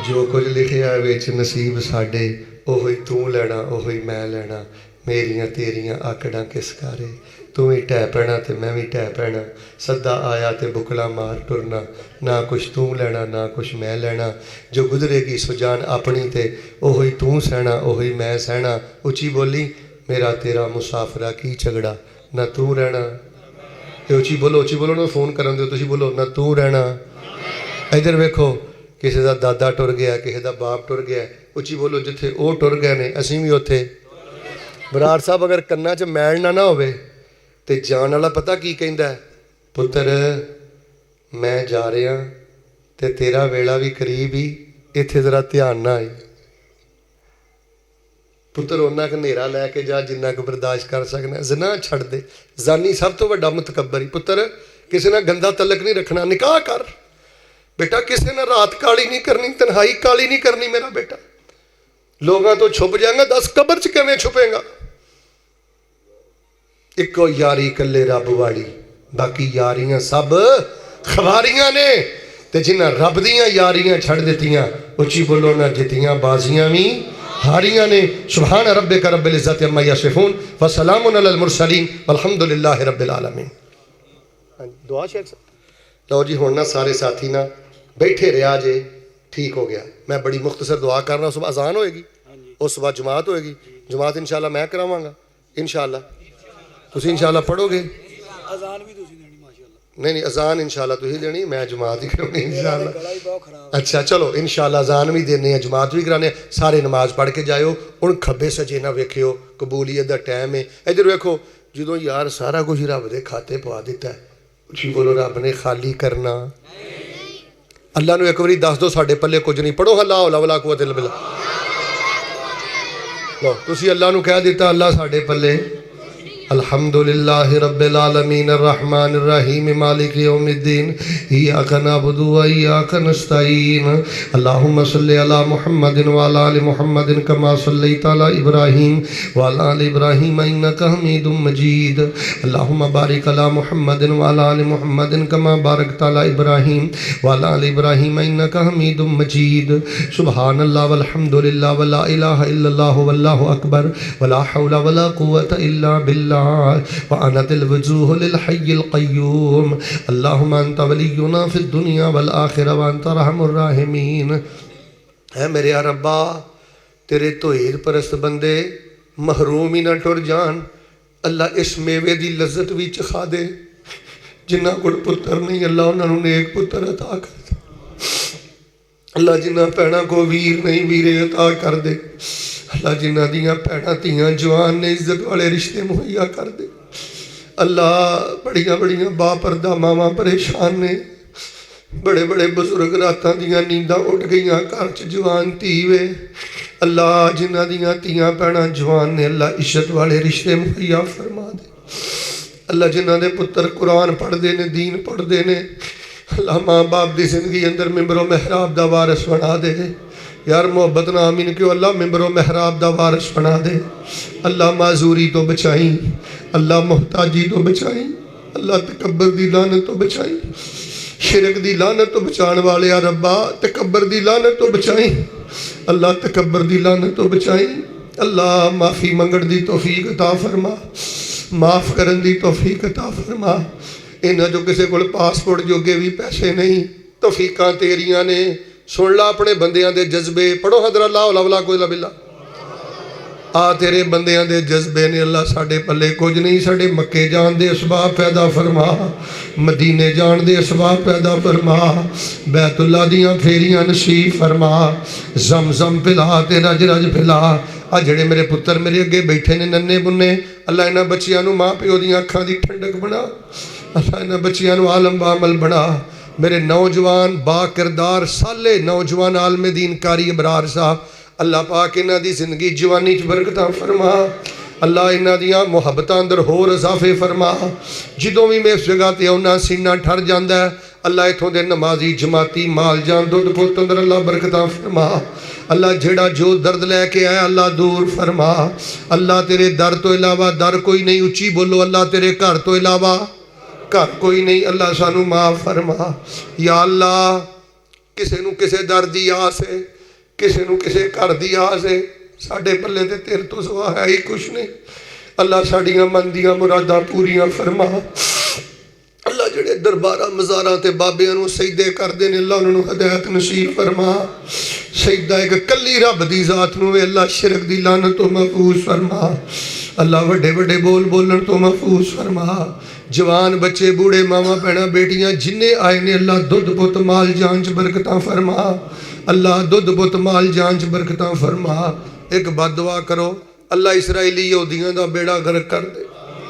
जो कुछ लिखिया विच नसीब साडे ओही तू लेना ओही मैं लेना, मेरियां तेरियां आकड़ां किस कारे, तू भी ढह पैना तो मैं भी ढह पैना, सदा आया तो बुकला मार टुरना, ना कुछ तू लेना ना कुछ मैं लेना, जो गुजरेगी सो जान अपनी ते ओही तू सहना ओही मैं सहना। उची बोली मेरा तेरा मुसाफरा की झगड़ा, ना तू रहना। उची बोलो ना फोन कर दो, तुम बोलो ना तू रहना। इधर वेखो किसी का दादा टुर गया, किसी का बाप टुर गया, उची बोलो जिथे वो टुर गए ने असीं भी उत्थे। बराड़ साहब अगर कन्ना च मैल ना होवे तो जान वाला पता की कहंदा है, पुत्र मैं जा रहा तो तेरा वेला भी करीब ही, इत्थे जरा ध्यान ना आई। पुत्र उन्ना क नेरा लैके जा जिन्ना क बर्दाश्त कर सकना, जना छड़ दे। जानी सब तो वड्डा मुतकब्बर ही। पुत्र किसी ना गंदा तलक नहीं रखना, निकाह कर बेटा, किसी ने रात काली नहीं करनी, तन्हाई काली नहीं करनी मेरा बेटा। लोगों तो छुप जाएगा, 10 कबर च किवें छुपेगा। इको यारी कल्ले रब वाली, बाकी यारियां सब खवारियां ने। ते जिन्हां रब दियां यारियां छड़ दित्तियां, उची बोलो ना जितियां बाजियां भी हारियां ने। सुभान रब्बिक रब्बिल इज्जति अम्मा यसिफून व सलामुन अलल मुरसलीन वल्हम्दुलिल्लाहि रब्बिल आलमीन। दुआ शेख साहब। लो जी हुण ना सारे साथी ना बैठे रहा जे, ठीक हो गया। मैं बड़ी मुख्तसर दुआ कर रहा, उस बाद अजान होएगी, उस बाद जमात होएगी। जमात इंशाअल्लाह मैं करावांगा, इंशाअल्लाह तुसीं इंशाअल्लाह पढ़ोगे। अजान भी तुसीं देनी माशाअल्लाह। नहीं अजान इंशाअल्लाह तुसीं देनी, मैं जमात ही करानी इंशाअल्लाह। अच्छा चलो इंशाअल्लाह अजान भी देने, जमात भी कराने। सारे नमाज पढ़ के जाओ। हुण खब्बे सजे ना वेखियो, कबूलियत दा टाइम है। इधर वेखो जो यार सारा कुछ रब दे खाते पवा दिता है, उसी बोलो रब ने खाली करना। अल्लाह नूं एक बारी दस दो साडे पल्ले कुछ नहीं। पढ़ो ला हौला वला कुव्वत इल्ला बिल्लाह। लो तुसी अल्लाह नूं कह दिता अल्लाह साडे पल्ले अल्हम्दुलिल्लाहि रब्बिल आलमीन अर्रहमानिर रहीम मालिकि यौमिद्दीन इय्याका नअबुदु व इय्याका नस्तईन अल्लाहुम्मा सल्लि अला मुहम्मदिन व अला आलि मुहम्मदिन कमा सल्लैता अला इब्राहीम व अला आलि इब्राहीम इन्नका हमीदुम मजीद अल्लाहुम्मा बारिक अला मुहम्मदिन व अला आलि मुहम्मदिन कमा बारकता अला इब्राहीम व अला आलि इब्राहीम इन्नका हमीदुम मजीद। सुबहानल्लाह वल्हम्दुलिल्लाह व ला इलाहा इल्लल्लाह वल्लाहु अकबर व ला हौला व ला कुव्वता इल्ला बिल्लाह व अनतिल वजूह लिल हय्यिल क़य्यूम अल्लाहुम्मा अंत वलियुना फिद दुनिया वल आखिरह व अंत रहमुर राहिमीन। है मेरे रब्बा तेरे तौहीद परस्त बंदे महरूम ही ना टुर जान। अल्लाह इस मेवे की लज्जत भी चखा दे। जिन्हां कोल पुत्र नहीं अल्लाह उन्होंने नेक पुत्र अता कर दे। अल्लाह जिन्हां भैणां को वीर नहीं वीरे अता कर दे। अल्लाह जिन्हां दियां भैणां धीआं जवान ने इज्जत वाले रिश्ते मुहैया कर दे। अल्लाह बड़िया बड़िया बापरदा मावां परेशान ने, बड़े बड़े बुजुर्ग रातां दियां नींदां उठ गईयां, घर च जवान धी वे। अल्लाह जिन्हां दियां धीआं भैणां जवान ने अल्लाह इज्जत वाले रिश्ते मुहैया फरमा दे। अल्लाह जिन्हां दे पुत्र कुरान पढ़ते ने दीन पढ़ते ने, अल्लाह माँ बाप की जिंदगी अंदर मिंबरो महराब दा वारिस बना दे। यार मोहब्बत ना आमीन क्यों अल्लाह मिंबरो महराब दा वारिस बना दे। अल्लाह माजूरी तो बचाई, अल्लाह मोहताजी तो बचाई, अल्लाह तकब्बर दी लानत तो बचाई, शिरक दी लानत तो बचाण वाले आ रब्बा तकब्बर दी लानत तो बचाई। अल्लाह तकब्बर दी लानत तो बचाई। अल्लाह माफ़ी मंगण दी तौफीक अता फरमा, माफ़ करन दी तौफीक अता फरमा। इन्हां जो किसी कोल पासपोर्ट जोगे भी पैसे नहीं, तौफीकां तेरियां ने। सुन ला अपने बंदियां दे जज्बे। पढ़ो हदरा ला हौला वला कुव्वता बिल्ला। आ तेरे बंदियां दे जज्बे ने अल्लाह साडे पल्ले कुछ नहीं। साडे मक्के जान दे असबाब पैदा फरमा, मदीने जान दे असबाब पैदा फरमा, बैतुल्ला दियां फेरियां नसीब फरमा, जमजम पिला ते रज रज पिला। आ जेड़े मेरे पुत्र मेरे अगे बैठे ने नन्ने बुन्ने, अल्लाह इन्हां बच्चियां नूं माँ प्यो दियां अखां दी ठंडक बना। अल्लाह इन्हां बच्चियां नूं आलम बामल बना। मेरे नौजवान बा किरदार साले नौजवान आलमे दीन कारी अबरार साहब, अल्लाह पाक इन्हां दी जिंदगी जवानी च बरकतां फरमा। अल्लाह इन्हां दियां मुहब्बतां अंदर होर इजाफे फरमा। जदों भी मैं इस जगह ते आउना सीना ठर जांदा है। अल्लाह इत्थों दे नमाजी जमाती माल जान दुध पुत अंदर अल्लाह बरकतां फरमा। अल्लाह जेड़ा जो दर्द लैके आया अल्लाह दूर फरमा। अल्लाह तेरे दर तो इलावा दर कोई नहीं। उची बोलो अल्लाह तेरे घर तो इलावा घर कोई नहीं। अल्लाह सानू माफ फरमा। या अल्लाह किसी नू किसी दर दी आस है, किसी नू किसी घर दी आस है, साडे पल्ले ते तेरे तो सिवा है ही कुछ नहीं। अल्लाह साड़ियां मन दियां मुरादां पूरियां फरमा। अल्लाह जेड़े दरबारा मज़ारां ते बाबियां नूं सजदे करदे ने अल्लाह उन्हां नूं हदायत नसीब फरमा। सजदा एक कल्ली रब दी जात नूं अल्लाह शिरक दी लानत तो महफूज फरमा। अल्लाह वड्डे वड्डे बोल बोलन तो महफूज फरमा। जवान बच्चे बूढ़े मावा भैणा बेटियां जिन्ने आए ने अल्लाह दुध पुत माल जान च बरकतां फरमा। अल्लाह दुध पुत माल जान च बरकतां फरमा। एक बददुआ करो अल्लाह इसराइली यहूदियों का बेड़ा गर्क कर दे,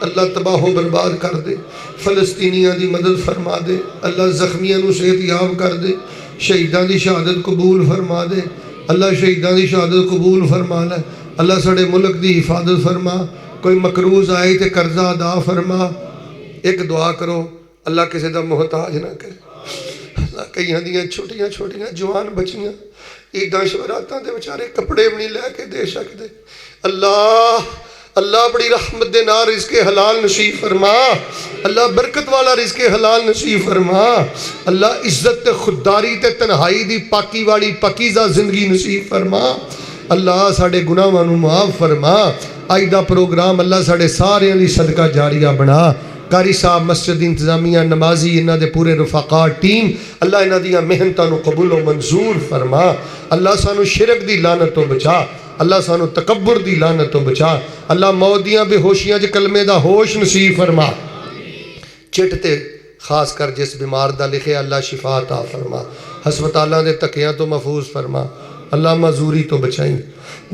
अल्लाह तबाहो बर्बाद कर दे, फलस्तीनियों की मदद फरमा दे, अल्लाह जख्मियों को सेहतयाब कर दे, शहीदों की शहादत कबूल फरमा दे, अल्लाह शहीदों की शहादत कबूल फरमा ले, अल्लाह साढ़े मुल्क की हिफाजत फरमा। कोई मकरूज आए तो कर्जा अदा फरमा। एक दुआ करो अल्लाह किसी का मुहताज ना करे। अल्लाह कई दियाँ छोटिया छोटिया जवान बच्चियां ईदां शवरातां दे बेचारे कपड़े भी नहीं लैके दे सकते। अल्लाह अल्लाह बड़ी रहमत दे नाल रिज़्क़े हलाल नसीब फरमा। अल्लाह बरकत वाला रिज़्क़े हलाल नसीब फरमा। अल्लाह इज्जत ते खुददारी ते तन्हाई दी पाकी वाली पाकीज़ा जिंदगी नसीब फरमा। अल्लाह साडे गुनाहां नूं माफ़ फरमा। अज दा प्रोग्राम अल्लाह साडे सारियां लई सदका जारिया बना। कारी साहब मस्जिद इंतजामिया नमाजी इन्हां दे पूरे रफाका टीम अल्लाह इन्हां दियां मेहनतां नूं कबूल व मंजूर फरमा। अल्लाह सानू शिरक दी लानत तो बचा। अल्लाह सानू तकब्बुर दी लानत तो बचा। अल्लाह मौत दियां बेहोशियां च कलमे दा होश नसीब फरमा। चिट ते खास कर जिस बीमार दा लिखे अल्लाह शिफा अता फरमा। हस्पतालों के धक्कियां तो महफूज फरमा। अल्लाह मजूरी तो बचाई,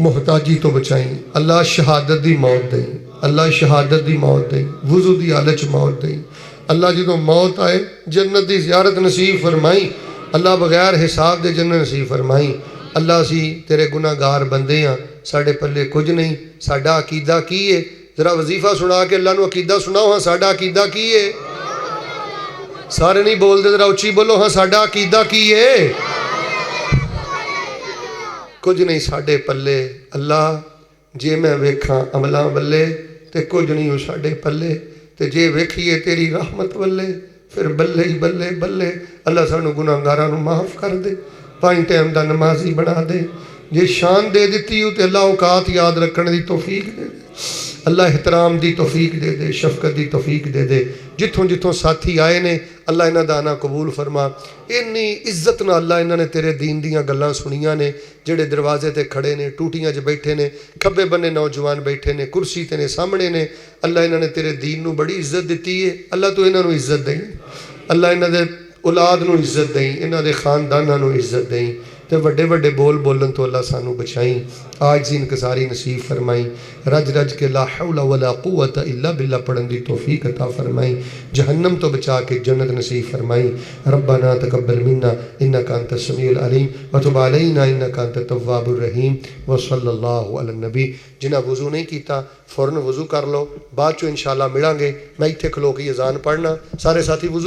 मुहताजी तो बचाई। अल्लाह शहादत दी मौत दई, अल्लाह शहादत दी मौत दई, वुजू दी हालत च मौत दई। अल्लाह जो मौत आए जन्नत दी ज़ियारत नसीब फरमाई। अल्लाह बगैर हिसाब दे जन्नत नसीब फरमाई। अल्लाह असी तेरे गुनाहगार बंदे हाँ, साढ़े पल्ले कुछ नहीं। साडा अकीदा की है? जरा वजीफा सुना के अल्लाह नूं अकीदा सुनाओ। हाँ साडा अकीदा की है? सारे नहीं बोलते, जरा उच्ची बोलो। हाँ साडा अकीदा की है? कुछ नहीं साडे पल्ले। अल्लाह जे मैं वेखा अमलां वल्ले ते कुछ नहीं हो साडे पल्ले, ते जे वेखीए तेरी रहमत वल्ले फिर बल्ले ही बल्ले बल्ले। अल्लाह सानू गुनाहगारां नूं माफ़ कर दे, 5 टाइम दा नमाजी बना दे। जे शान दे दी हो तो अल्लाह औकात याद रखने की तौफीक दे दे। अल्लाह एहतराम की तौफीक दे दे, शफकत की तौफीक दे दे। जिथों जिथों साथी आए ने अल्लाह इन्हां दा आना कबूल फरमा। इन्नी इज्जत नाल अल्लाह इन्हां ने तेरे दीन दीयां गल्लां सुनियां ने। जेड़े दरवाजे ते खड़े ने, टूटियां च बैठे ने, खब्बे बन्ने नौजवान बैठे ने, कुर्सी ते ने, सामने ने। अल्लाह इन्हां ने तेरे दीन नूं बड़ी इज्जत दी है। अल्लाह तू इन्हां नूं इज्जत देई। अल्लाह इन्हां दे औलाद नूं इज्जत देई, इन्हां दे खानदानां नूं इज्जत देई। ते वड्डे वड्डे बोल बोलन तो अल्लाह सानू बचाई। आज सी इनकसारी नसीब फरमाई। रज रज के ला हौला वला कुव्वत इल्ला बिल्ला पढ़न दी तौफीक अता फरमाई। जहन्नम तो बचा के जन्नत नसीब फरमाई। रब्बना तकब्बल मिन्ना इन्नका अंतस समीउल अलीम व तुब अलैना इन्नका अंतत तव्वाबुर रहीम। व सल्लल्लाहु अला नबी। जिन्हें वज़ू नहीं किया फौरन वज़ू कर लो, बाद चो इंशाअल्लाह मिलांगे। मैं इत्थे खलो के अजान पढ़ना, सारे साथी वज़ू